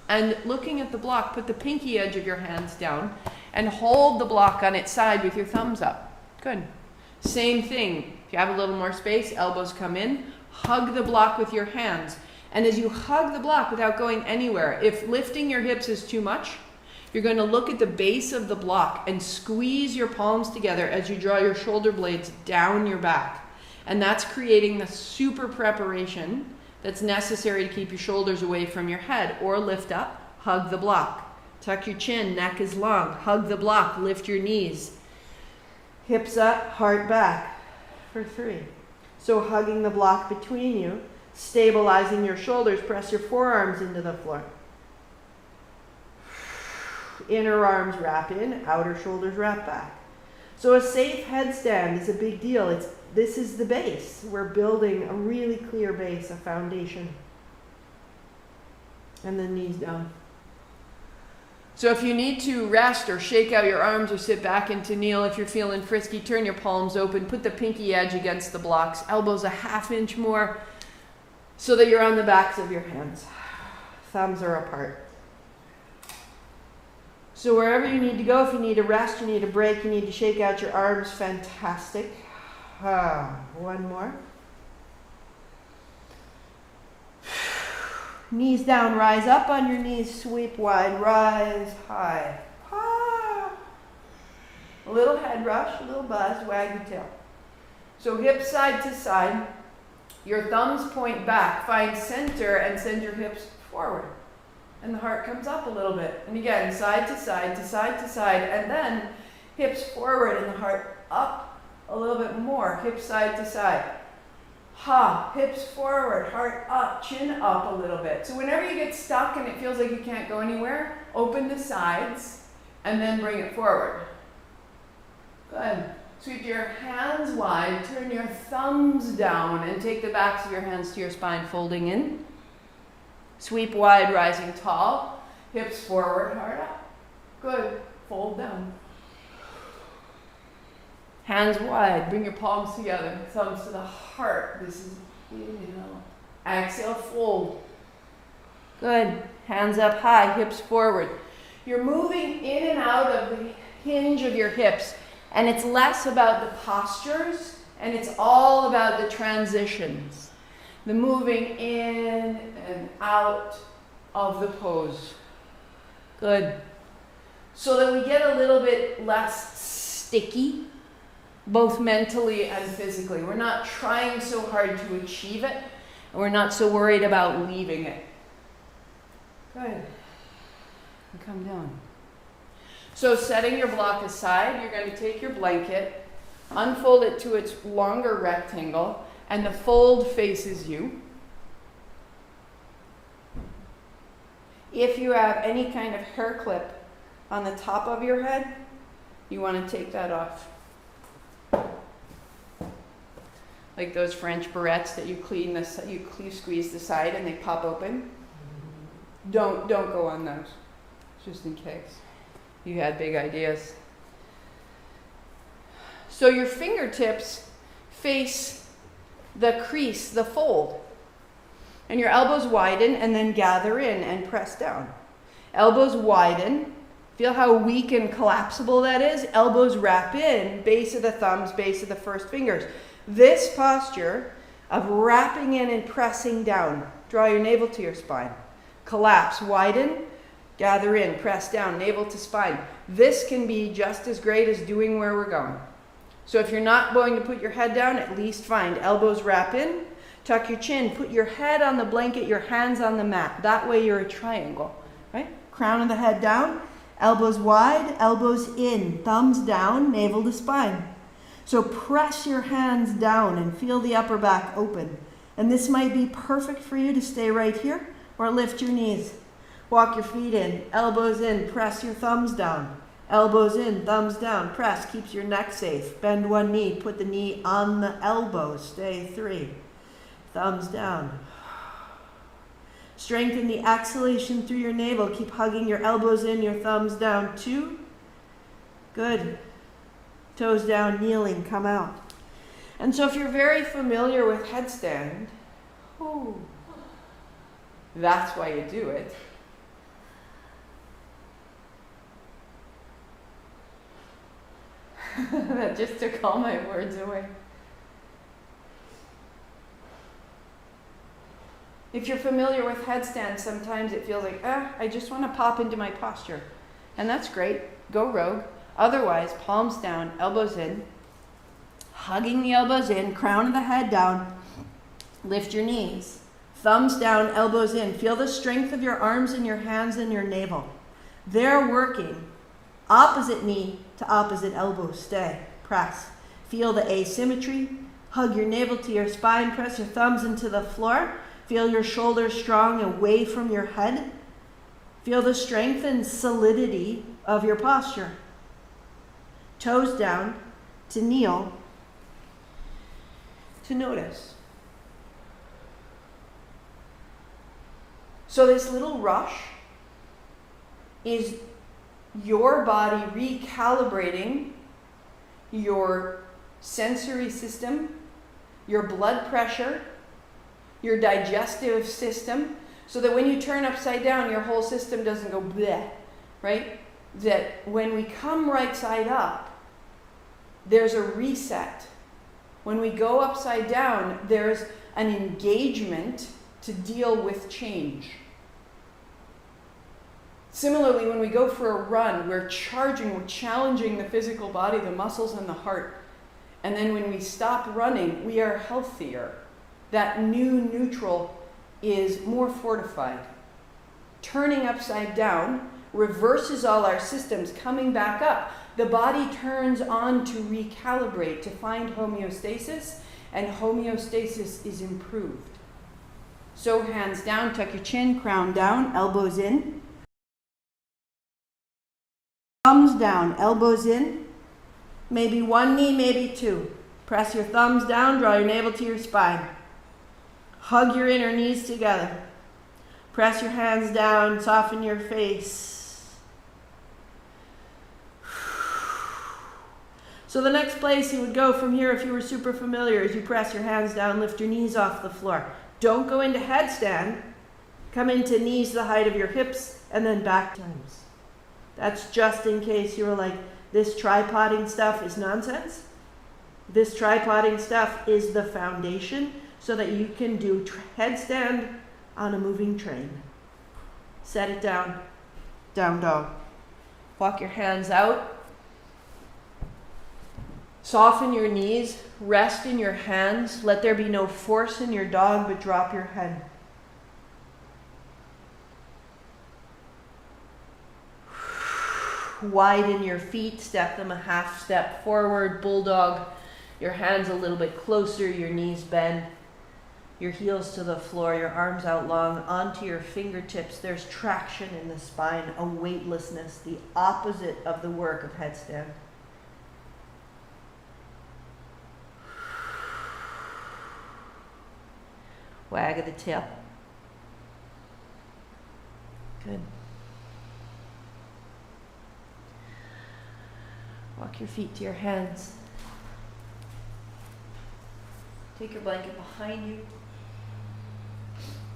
And looking at the block, put the pinky edge of your hands down and hold the block on its side with your thumbs up. Good. Same thing. If you have a little more space, elbows come in. Hug the block with your hands. And as you hug the block without going anywhere, if lifting your hips is too much, You're going to look at the base of the block and squeeze your palms together as you draw your shoulder blades down your back. And that's creating the super preparation that's necessary to keep your shoulders away from your head. Or lift up, hug the block. Tuck your chin, neck is long. Hug the block, lift your knees. Hips up, heart back for 3. So hugging the block between you, stabilizing your shoulders, press your forearms into the floor. Inner arms wrap in, outer shoulders wrap back. So a safe headstand is a big deal. This is the base. We're building a really clear base, a foundation. And then knees down. So if you need to rest or shake out your arms or sit back into kneel, if you're feeling frisky, turn your palms open, put the pinky edge against the blocks, elbows a ½ inch more so that you're on the backs of your hands. Thumbs are apart. So wherever you need to go, if you need a rest, you need a break, you need to shake out your arms, fantastic. One more. Knees down, rise up on your knees, sweep wide, rise high. A little head rush, a little buzz, wag your tail. So hips side to side, your thumbs point back, find center and send your hips forward. And the heart comes up a little bit. And again, side to side to side to side, and then hips forward and the heart up a little bit more, hips side to side. Hips forward, heart up, chin up a little bit. So whenever you get stuck and it feels like you can't go anywhere, open the sides and then bring it forward. Good. Sweep your hands wide, turn your thumbs down and take the backs of your hands to your spine, folding in. Sweep wide, rising tall, hips forward, heart up. Good. Fold down. Hands wide, bring your palms together, thumbs to the heart. This is inhale. Exhale, fold. Good. Hands up high, hips forward. You're moving in and out of the hinge of your hips, and it's less about the postures, and it's all about the transitions. The moving in and out of the pose. Good. So that we get a little bit less sticky, both mentally and physically. We're not trying so hard to achieve it, and we're not so worried about leaving it. Good. And come down. So setting your block aside, you're going to take your blanket, unfold it to its longer rectangle, and the fold faces you. If you have any kind of hair clip on the top of your head, you want to take that off. Like those French barrettes that you squeeze the side and they pop open. Don't go on those, just in case you had big ideas. So your fingertips face the crease, the fold. And your elbows widen and then gather in and press down. Elbows widen. Feel how weak and collapsible that is? Elbows wrap in, base of the thumbs, base of the first fingers. This posture of wrapping in and pressing down. Draw your navel to your spine. Collapse, widen, gather in, press down, navel to spine. This can be just as great as doing where we're going. So if you're not going to put your head down, at least find elbows wrap in, tuck your chin, put your head on the blanket, your hands on the mat. That way you're a triangle, right? Crown of the head down, elbows wide, elbows in, thumbs down, navel to spine. So press your hands down and feel the upper back open. And this might be perfect for you to stay right here or lift your knees. Walk your feet in, elbows in, press your thumbs down. Elbows in, thumbs down, press, keeps your neck safe. Bend one knee, put the knee on the elbow, stay 3. Thumbs down. Strengthen the exhalation through your navel. Keep hugging your elbows in, your thumbs down, 2. Good. Toes down, kneeling, come out. And so if you're very familiar with headstand, that's why you do it. That just took all my words away. If you're familiar with headstand, sometimes it feels like, I just want to pop into my posture. and that's great. Go rogue. Otherwise, palms down, elbows in, hugging the elbows in, crown of the head down, lift your knees. Thumbs down, elbows in. Feel the strength of your arms and your hands and your navel. They're working. Opposite knee to opposite elbow. Stay. Press. Feel the asymmetry. Hug your navel to your spine. Press your thumbs into the floor. Feel your shoulders strong away from your head. Feel the strength and solidity of your posture. Toes down to kneel, to notice. So this little rush is your body recalibrating your sensory system, your blood pressure, your digestive system, so that when you turn upside down, your whole system doesn't go bleh, right? That when we come right side up, there's a reset. When we go upside down, there's an engagement to deal with change. Similarly, when we go for a run, we're challenging the physical body, the muscles, and the heart. And then when we stop running, we are healthier. That new neutral is more fortified. Turning upside down reverses all our systems, coming back up. The body turns on to recalibrate, to find homeostasis, and homeostasis is improved. So hands down, tuck your chin, crown down, elbows in. Thumbs down, elbows in. Maybe one knee, maybe two. Press your thumbs down, draw your navel to your spine. Hug your inner knees together. Press your hands down, soften your face. So the next place you would go from here, if you were super familiar, is you press your hands down, lift your knees off the floor. Don't go into headstand. Come into knees the height of your hips, and then back times. That's just in case you were like, this tripoding stuff is nonsense. This tripoding stuff is the foundation so that you can do headstand on a moving train. Set it down, down dog. Walk your hands out. Soften your knees, rest in your hands. Let there be no force in your dog, but drop your head. Widen your feet, step them a half step forward, bulldog. Your hands a little bit closer, your knees bend. Your heels to the floor, your arms out long, onto your fingertips. There's traction in the spine, a weightlessness, the opposite of the work of headstand. Wag of the tail. Good. Walk your feet to your hands. Take your blanket behind you.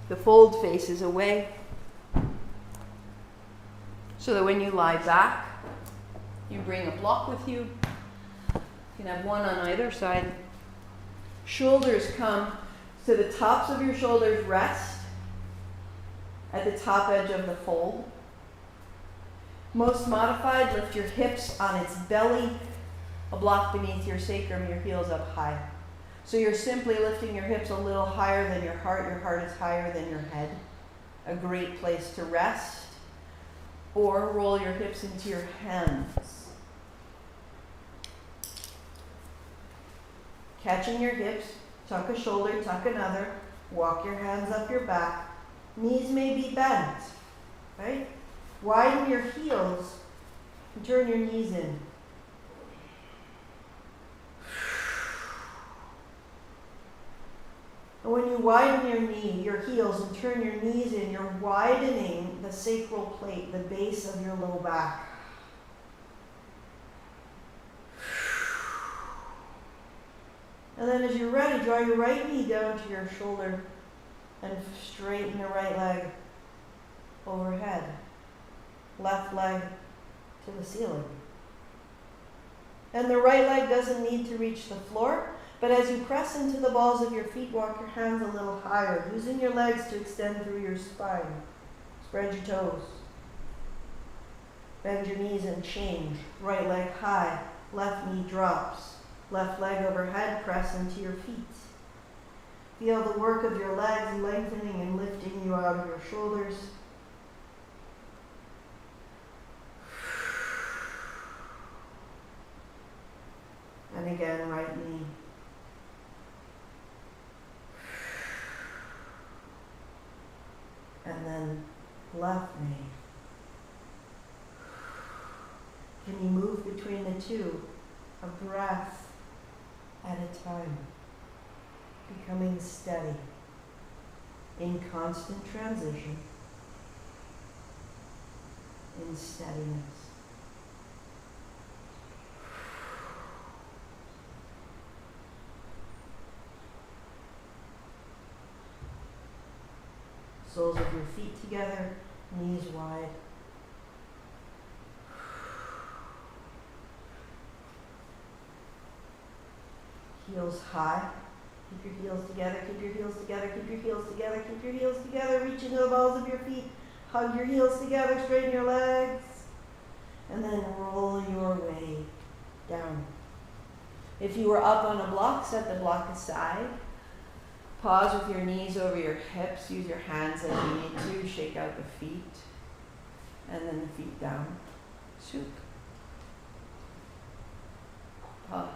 The fold faces away, so that when you lie back, you bring a block with you. You can have one on either side. Shoulders come to the tops of your shoulders, rest at the top edge of the fold. Most modified, lift your hips on its belly, a block beneath your sacrum, your heels up high. So you're simply lifting your hips a little higher than your heart is higher than your head. A great place to rest. Or roll your hips into your hands. Catching your hips, tuck a shoulder, tuck another, walk your hands up your back. Knees may be bent, right? Widen your heels and turn your knees in. And when you widen your heels and turn your knees in, you're widening the sacral plate, the base of your low back. And then as you're ready, draw your right knee down to your shoulder and straighten the right leg overhead. Left leg to the ceiling. And the right leg doesn't need to reach the floor, but as you press into the balls of your feet, walk your hands a little higher, using your legs to extend through your spine. Spread your toes. Bend your knees and change. Right leg high, left knee drops. Left leg overhead, press into your feet. Feel the work of your legs lengthening and lifting you out of your shoulders. And again, right knee. And then left knee. Can you move between the two, a breath at a time, becoming steady, in constant transition, in steadiness. Soles of your feet together, knees wide. Heels high. Keep your heels together, keep your heels together, keep your heels together, keep your heels together. Reach into the balls of your feet. Hug your heels together, straighten your legs. And then roll your way down. If you were up on a block, set the block aside. Pause with your knees over your hips. Use your hands as you need to. Shake out the feet. And then the feet down. Shook. Pause.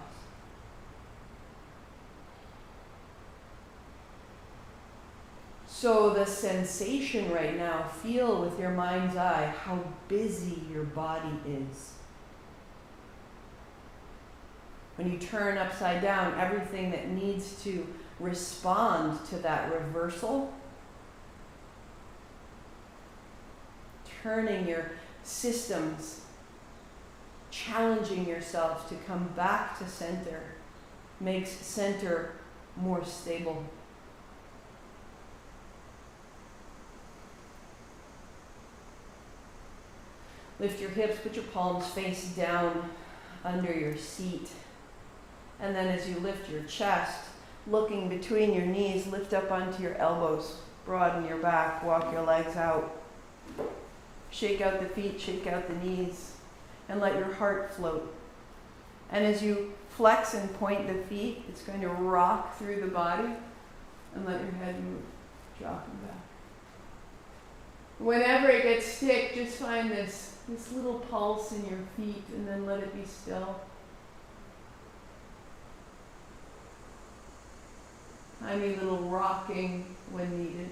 So the sensation right now, feel with your mind's eye how busy your body is. When you turn upside down, everything that needs to respond to that reversal, turning your systems, challenging yourself to come back to center, makes center more stable. Lift your hips, put your palms face down under your seat. And then as you lift your chest, looking between your knees, lift up onto your elbows, broaden your back, walk your legs out. Shake out the feet, shake out the knees, and let your heart float. And as you flex and point the feet, it's going to rock through the body, and let your head move, dropping back. Whenever it gets stiff, just find this little pulse in your feet, and then let it be still. Tiny little rocking when needed.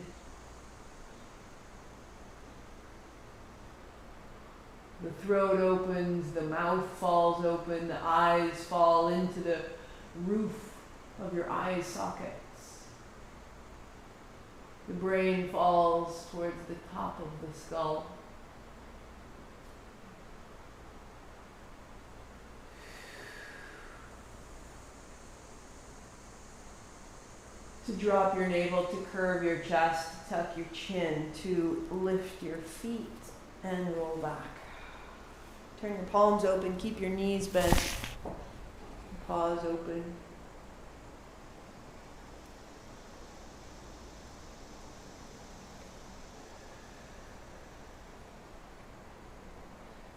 The throat opens, the mouth falls open, the eyes fall into the roof of your eye sockets. The brain falls towards the top of the skull. To drop your navel, to curve your chest, to tuck your chin, to lift your feet and roll back. Turn your palms open, keep your knees bent, paws open.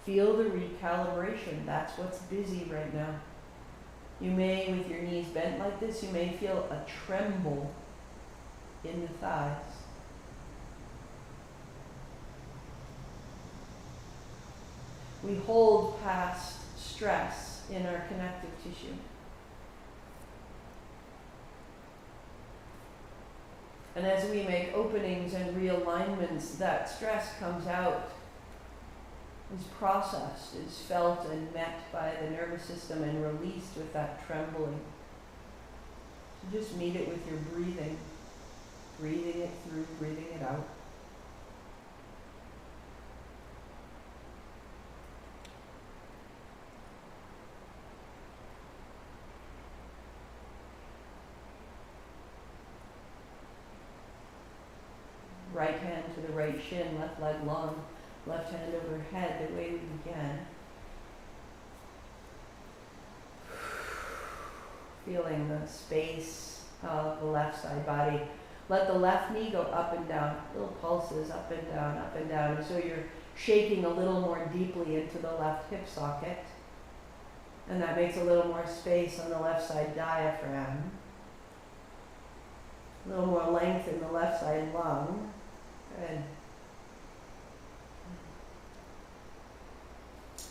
Feel the recalibration. That's what's busy right now. You may, with your knees bent like this, you may feel a tremble in the thighs. We hold past stress in our connective tissue. And as we make openings and realignments, that stress comes out, is processed, is felt and met by the nervous system and released with that trembling. So just meet it with your breathing. Breathing it through, breathing it out. Right hand to the right shin, left leg long, left hand overhead, the way we began. Feeling the space of the left side body. Let the left knee go up and down, little pulses up and down, and so you're shaking a little more deeply into the left hip socket. And that makes a little more space on the left side diaphragm. A little more length in the left side lung. Good.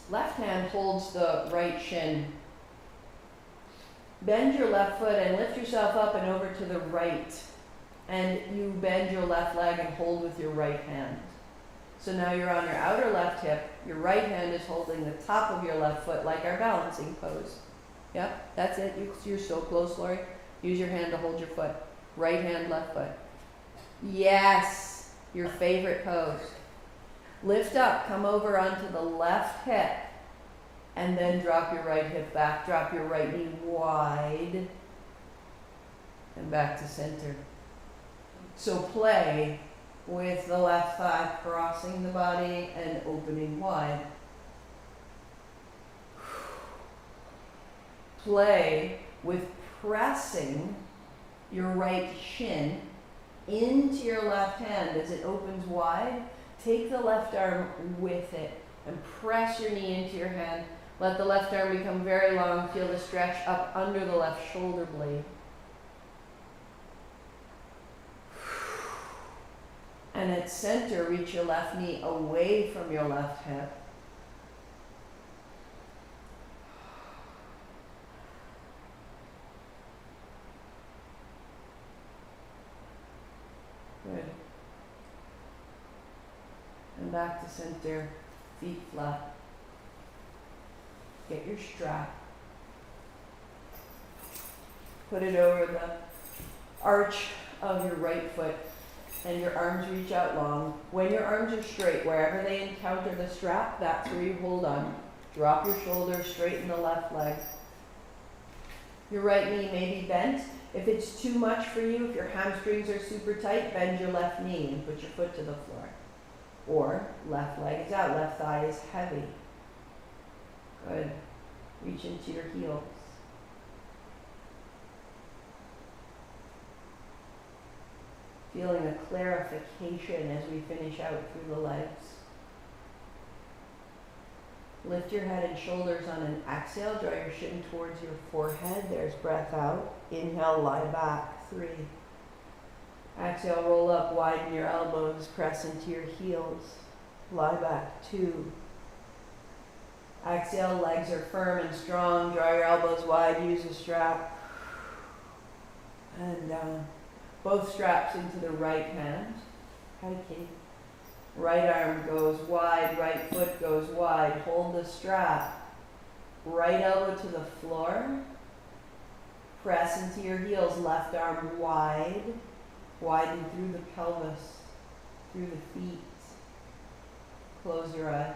Left hand holds the right shin. Bend your left foot and lift yourself up and over to the right. And you bend your left leg and hold with your right hand. So now you're on your outer left hip. Your right hand is holding the top of your left foot like our balancing pose. Yep, that's it. You're so close, Lori. Use your hand to hold your foot. Right hand, left foot. Yes, your favorite pose. Lift up, come over onto the left hip, and then drop your right hip back. Drop your right knee wide, and back to center. So play with the left thigh crossing the body and opening wide. Play with pressing your right shin into your left hand as it opens wide. Take the left arm with it and press your knee into your hand. Let the left arm become very long. Feel the stretch up under the left shoulder blade. And at center, reach your left knee away from your left hip. Good. And back to center, feet flat. Get your strap. Put it over the arch of your right foot and your arms reach out long. When your arms are straight, wherever they encounter the strap, that's where you hold on. Drop your shoulders, straighten the left leg. Your right knee may be bent. If it's too much for you, if your hamstrings are super tight, bend your left knee and put your foot to the floor. Or left leg is out, left thigh is heavy. Good. Reach into your heels. Feeling a clarification as we finish out through the legs. Lift your head and shoulders on an exhale. Draw your shin towards your forehead. There's breath out. Inhale, lie back. 3. Exhale, roll up, widen your elbows, press into your heels. Lie back. 2. Exhale, legs are firm and strong. Draw your elbows wide, use a strap. And both straps into the right hand. Hiking. Right arm goes wide, right foot goes wide. Hold the strap. Right elbow to the floor. Press into your heels, left arm wide. Widen through the pelvis, through the feet. Close your eyes.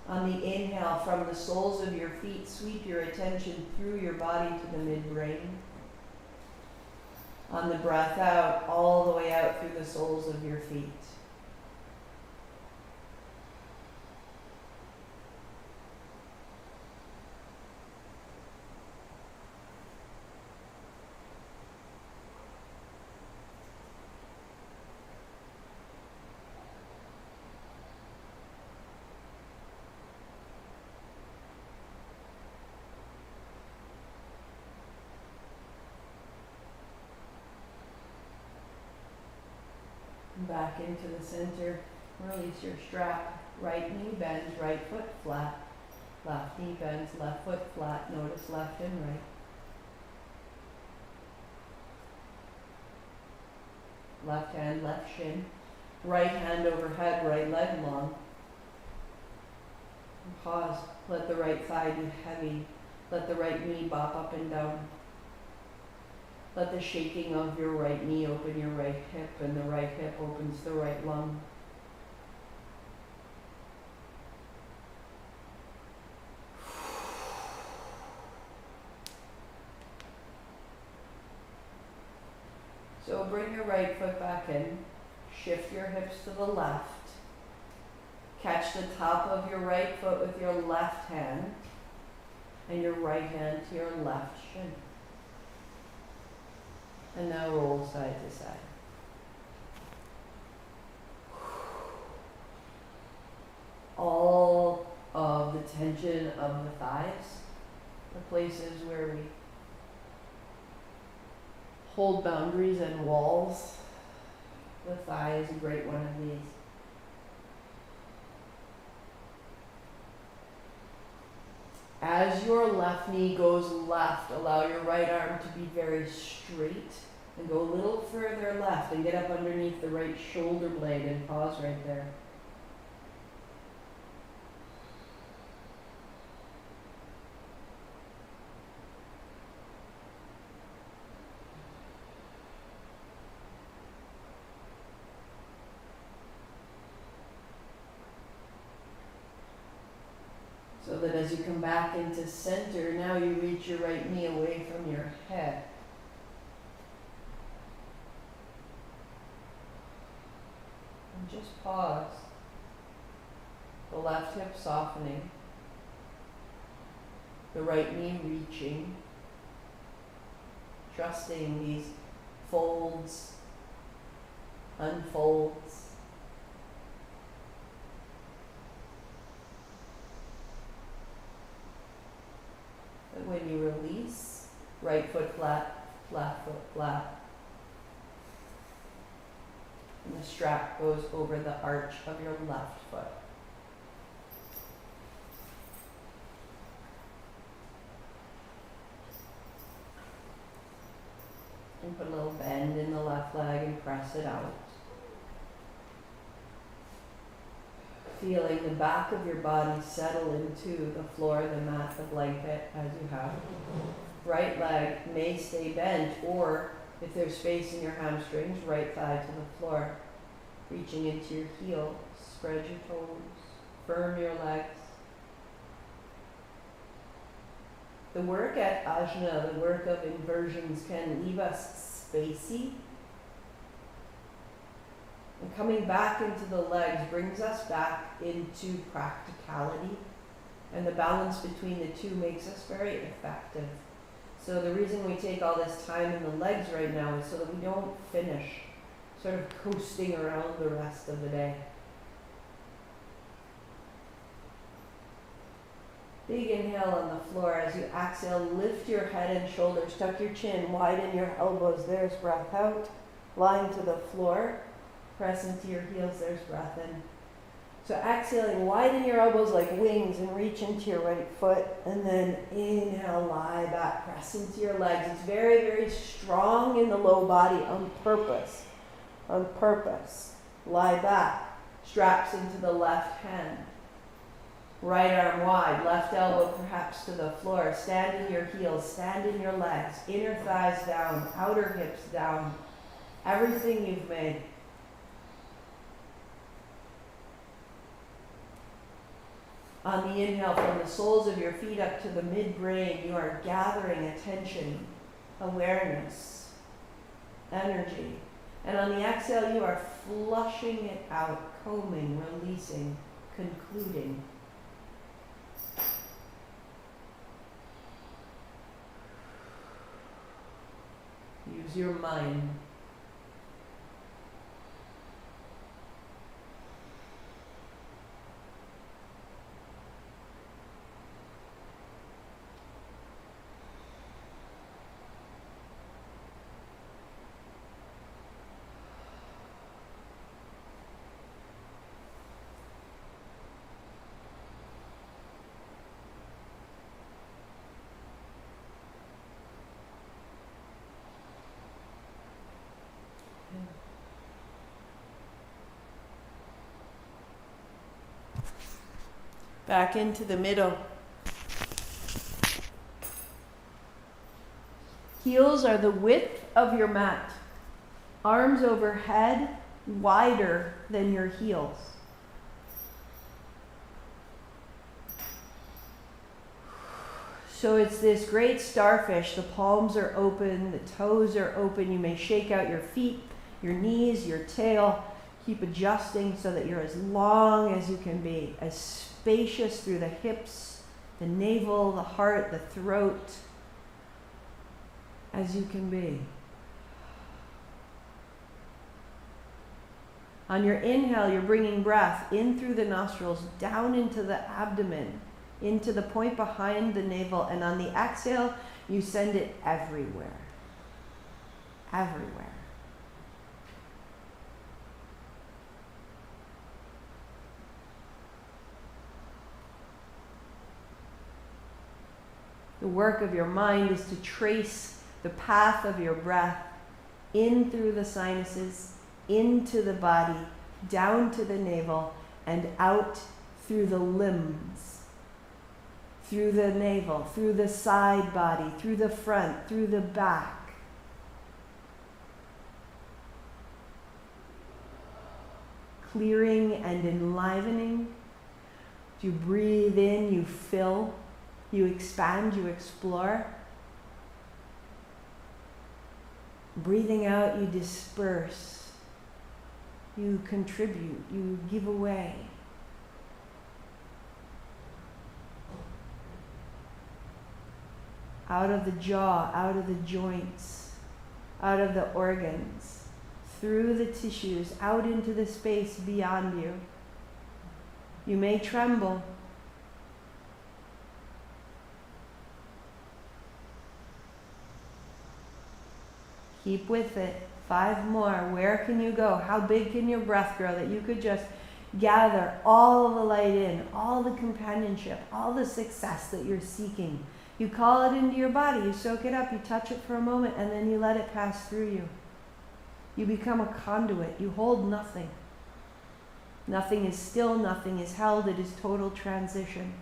On the inhale, from the soles of your feet, sweep your attention through your body to the midbrain. On the breath out, all the way out through the soles of your feet. Back into the center, release your strap. Right knee bends, right foot flat. Left knee bends, left foot flat. Notice left and right. Left hand, left shin. Right hand overhead, right leg long. And pause. Let the right thigh be heavy. Let the right knee bop up and down. Let the shaking of your right knee open your right hip, and the right hip opens the right lung. So bring your right foot back in. Shift your hips to the left. Catch the top of your right foot with your left hand, and your right hand to your left shin. And now roll side to side. all of the tension of the thighs, the places where we hold boundaries and walls. The thigh is a great one of these. As your left knee goes left, allow your right arm to be very straight and go a little further left and get up underneath the right shoulder blade and pause right there. So that as you come back into center, now you reach your right knee away from your head. And just pause. The left hip softening. The right knee reaching. Trusting these folds, unfolds. And when you release, right foot flat, left foot flat. And the strap goes over the arch of your left foot. And put a little bend in the left leg and press it out. Feeling the back of your body settle into the floor, the mat, the blanket as you have. Right leg may stay bent, or if there's space in your hamstrings, right thigh to the floor. Reaching into your heel, spread your toes, firm your legs. The work at Ajna, the work of inversions, can leave us spacey. And coming back into the legs brings us back into practicality. And the balance between the two makes us very effective. So the reason we take all this time in the legs right now is so that we don't finish sort of coasting around the rest of the day. Big inhale on the floor. As you exhale, lift your head and shoulders, tuck your chin, widen your elbows. There's breath out. Line to the floor. Press into your heels, there's breath in. So exhaling, widen your elbows like wings and reach into your right foot. And then inhale, lie back, press into your legs. It's very, very strong in the low body on purpose. On purpose. Lie back, straps into the left hand. Right arm wide, left elbow perhaps to the floor. Stand in your heels, stand in your legs. Inner thighs down, outer hips down. Everything you've made. On the inhale, from the soles of your feet up to the midbrain, you are gathering attention, awareness, energy. And on the exhale, you are flushing it out, combing, releasing, concluding. Use your mind. Back into the middle. Heels are the width of your mat. Arms overhead, wider than your heels. So it's this great starfish. The palms are open, the toes are open. You may shake out your feet, your knees, your tail. Keep adjusting so that you're as long as you can be, as spacious through the hips, the navel, the heart, the throat, as you can be. On your inhale, you're bringing breath in through the nostrils, down into the abdomen, into the point behind the navel. And on the exhale, you send it everywhere. Everywhere. The work of your mind is to trace the path of your breath in through the sinuses, into the body, down to the navel, and out through the limbs, through the navel, through the side body, through the front, through the back. Clearing and enlivening. You breathe in, you fill. You expand, you explore. Breathing out, you disperse. You contribute, you give away. Out of the jaw, out of the joints, out of the organs, through the tissues, out into the space beyond you. You may tremble. Keep with it. 5 more. Where can you go? How big can your breath grow that you could just gather all of the light in, all the companionship, all the success that you're seeking. You call it into your body, you soak it up, you touch it for a moment, and then you let it pass through you. You become a conduit. You hold nothing. Nothing is still, nothing is held. It is total transition.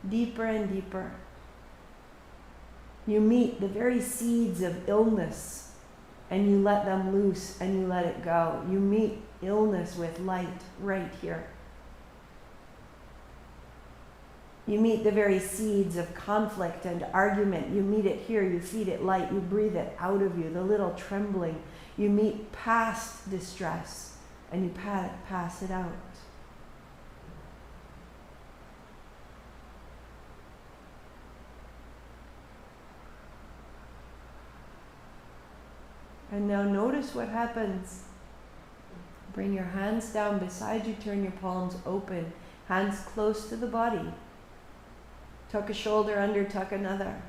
Deeper and deeper. You meet the very seeds of illness and you let them loose and you let it go. You meet illness with light right here. You meet the very seeds of conflict and argument. You meet it here. You feed it light. You breathe it out of you, the little trembling. You meet past distress and you pass it out. And now notice what happens. Bring your hands down beside you, turn your palms open, hands close to the body. Tuck a shoulder under, tuck another.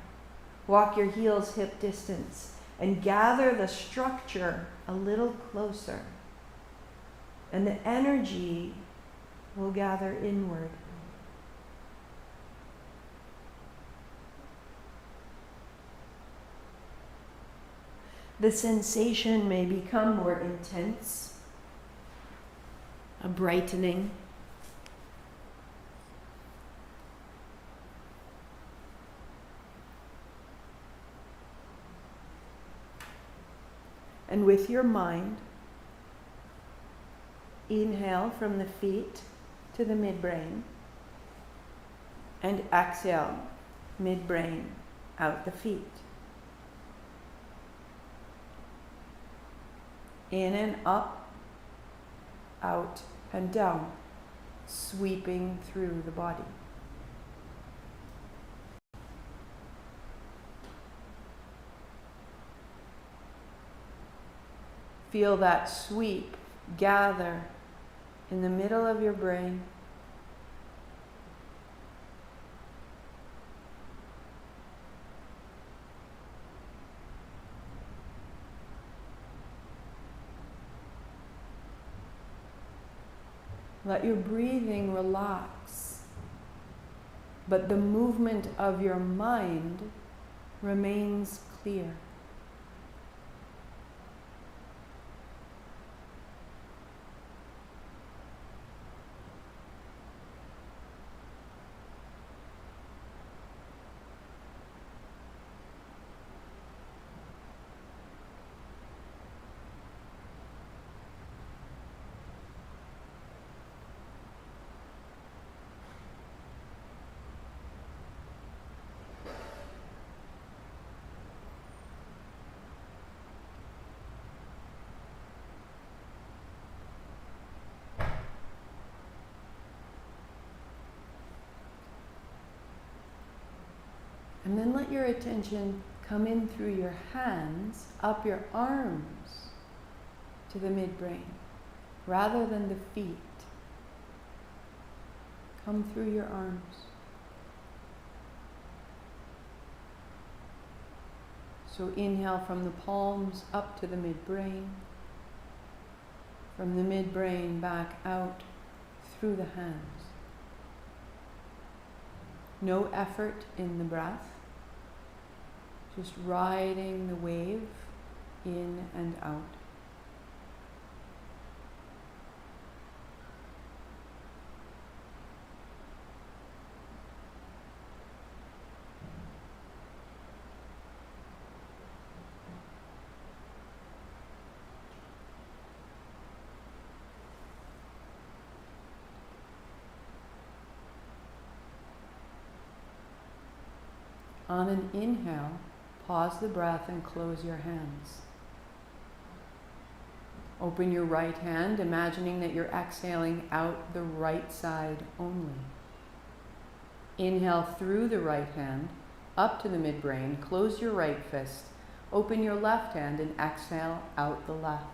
Walk your heels hip distance and gather the structure a little closer. And the energy will gather inward. The sensation may become more intense, a brightening. And with your mind, inhale from the feet to the midbrain, and exhale, midbrain out the feet. In and up, out and down, sweeping through the body. Feel that sweep gather in the middle of your brain. Let your breathing relax, but the movement of your mind remains clear. And then let your attention come in through your hands, up your arms to the midbrain. rather than the feet. Come through your arms. So inhale from the palms up to the midbrain. From the midbrain back out through the hands. No effort in the breath. Just riding the wave in and out. On an inhale, pause the breath and close your hands. Open your right hand, imagining that you're exhaling out the right side only. Inhale through the right hand, up to the midbrain, close your right fist, open your left hand and exhale out the left.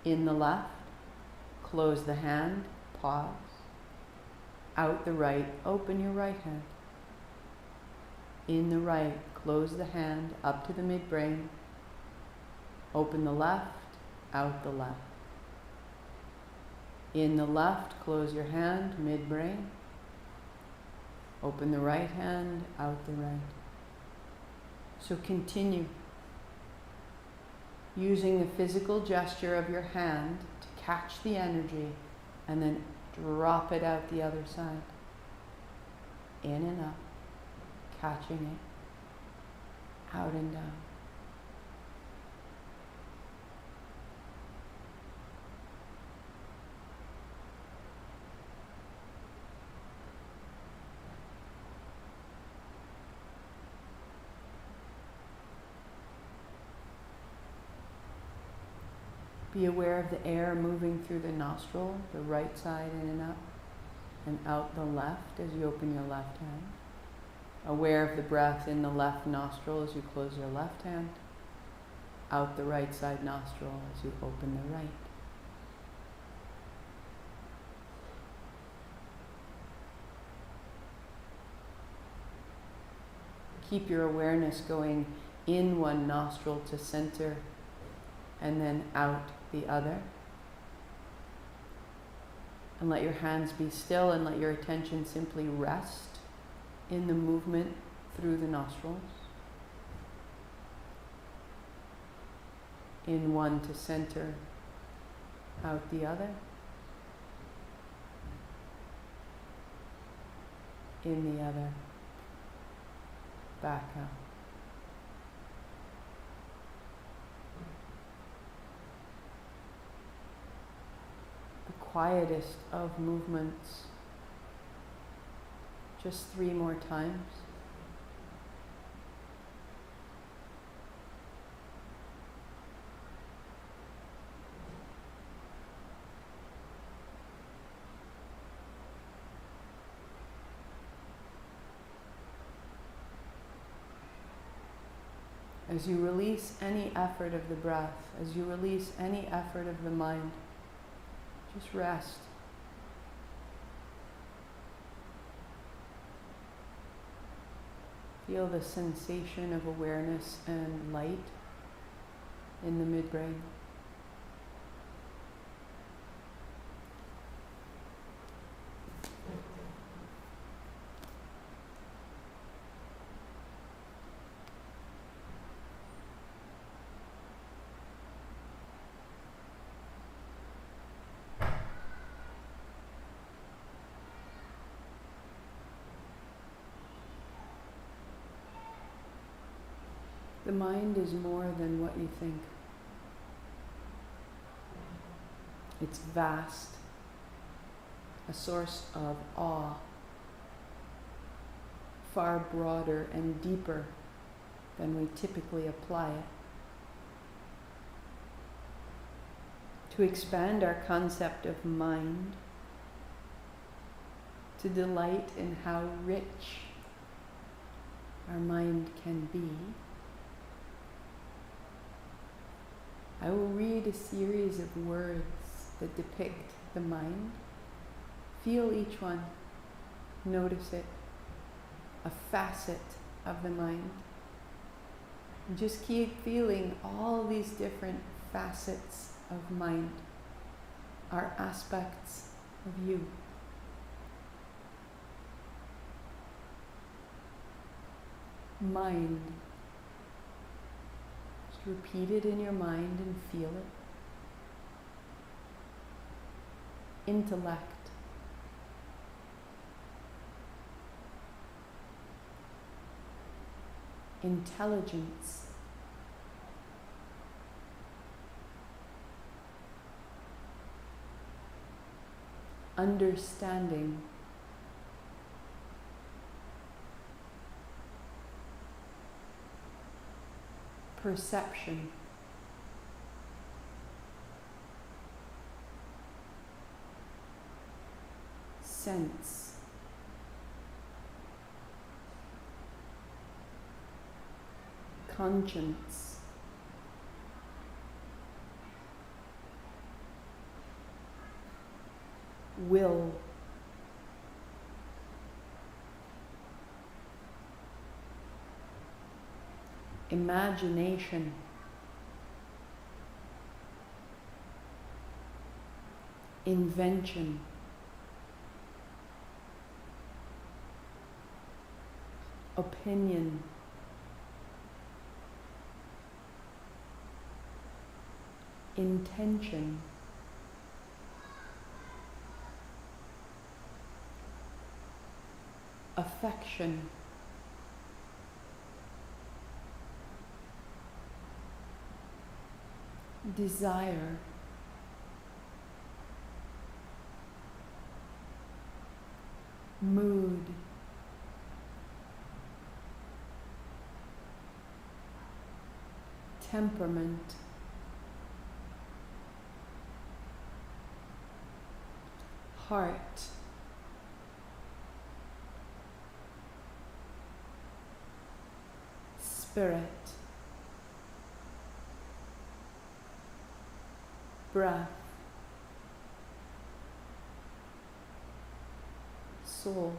In the left, close the hand, pause. Out the right, open your right hand. In the right, close the hand up to the midbrain. Open the left, out the left. In the left, close your hand, midbrain. Open the right hand, out the right. So continue using the physical gesture of your hand to catch the energy and then drop it out the other side. In and up. Catching it, out and down. Be aware of the air moving through the nostril, the right side in and up, and out the left as you open your left hand. Aware of the breath in the left nostril as you close your left hand, out the right side nostril as you open the right. Keep your awareness going in one nostril to center and then out the other. And let your hands be still and let your attention simply rest in the movement through the nostrils. In one to center, out the other. In the other, back out. The quietest of movements. Just 3 more times. As you release any effort of the breath, as you release any effort of the mind, just rest. Feel the sensation of awareness and light in the midbrain. The mind is more than what you think. It's vast, a source of awe, far broader and deeper than we typically apply it. To expand our concept of mind, to delight in how rich our mind can be, I will read a series of words that depict the mind. Feel each one. Notice it. A facet of the mind. And just keep feeling all these different facets of mind are aspects of you. Mind. Just repeat it in your mind and feel it. Intellect. Intelligence. Understanding. Perception. Sense. Conscience. Will. Imagination. Invention. Opinion. Intention. Affection. Desire. Mood. Temperament. Heart. Spirit. Breath. Soul.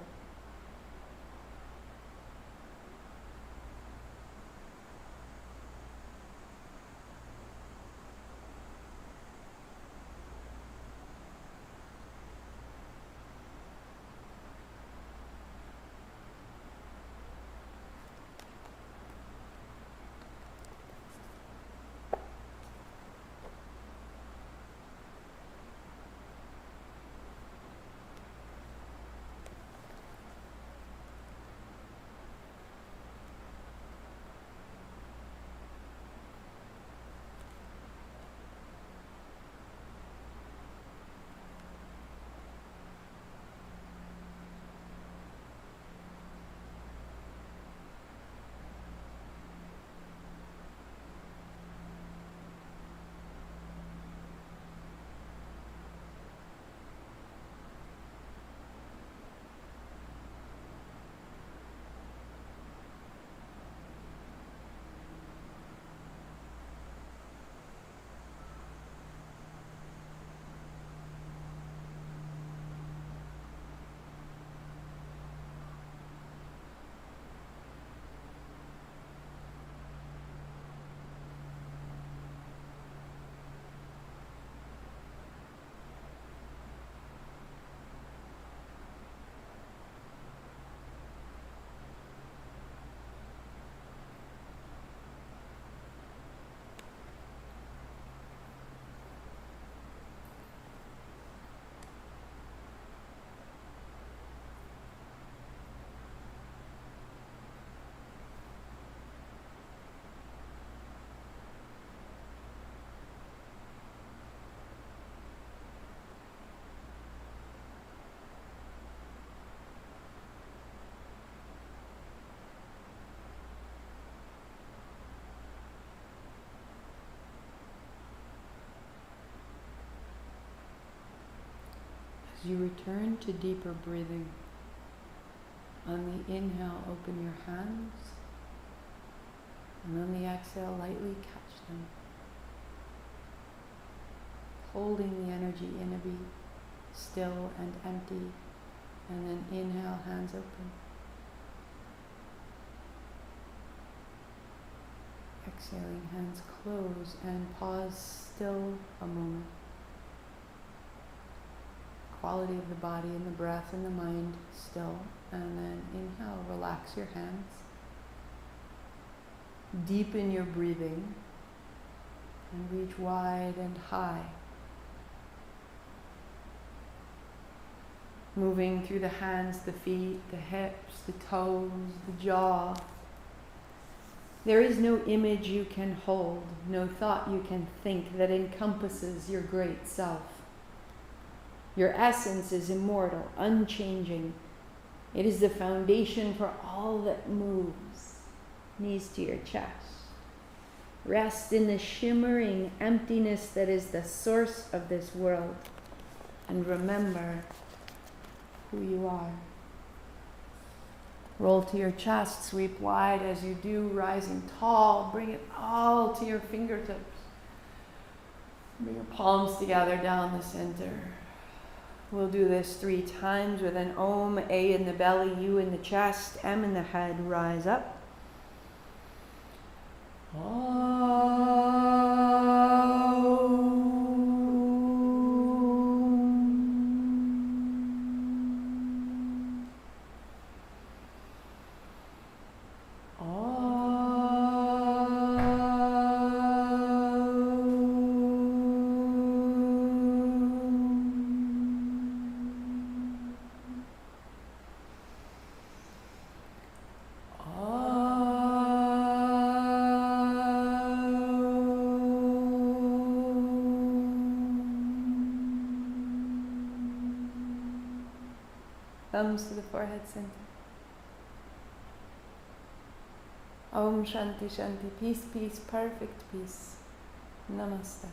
As you return to deeper breathing, on the inhale, open your hands, and on the exhale, lightly catch them. holding the energy in a beat, still and empty. And then inhale, hands open. Exhaling, hands close, and pause still a moment. Quality of the body and the breath and the mind still. And then inhale, relax your hands. Deepen your breathing and reach wide and high. Moving through the hands, the feet, the hips, the toes, the jaw. There is no image you can hold, no thought you can think that encompasses your great self. Your essence is immortal, unchanging. It is the foundation for all that moves. Knees to your chest. Rest in the shimmering emptiness that is the source of this world. And remember who you are. Roll to your chest, sweep wide as you do, rising tall. Bring it all to your fingertips. Bring your palms together down the center. We'll do this 3 times with an Om, A in the belly, U in the chest, M in the head. Rise up. Thumbs to the forehead center. Om Shanti Shanti. Peace, peace, perfect peace. Namaste.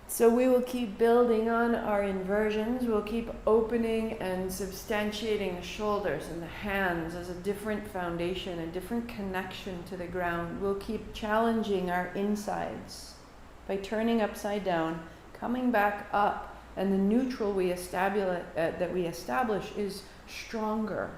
So we will keep building on our inversions. We'll keep opening and substantiating the shoulders and the hands as a different foundation, a different connection to the ground. We'll keep challenging our insides by turning upside down, coming back up, and the neutral that we establish is stronger,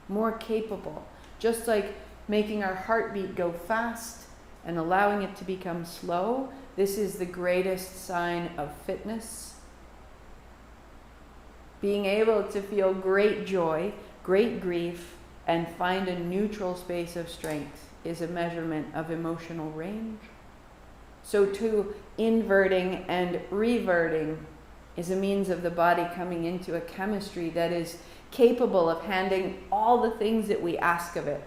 more capable. Just like making our heartbeat go fast and allowing it to become slow, this is the greatest sign of fitness. Being able to feel great joy, great grief, and find a neutral space of strength is a measurement of emotional range. So too, inverting and reverting is a means of the body coming into a chemistry that is capable of handling all the things that we ask of it.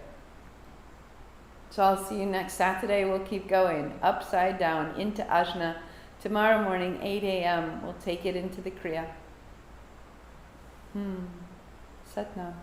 So I'll see you next Saturday. We'll keep going upside down into Ajna. Tomorrow morning, 8 a.m., we'll take it into the Kriya. Sat Nam.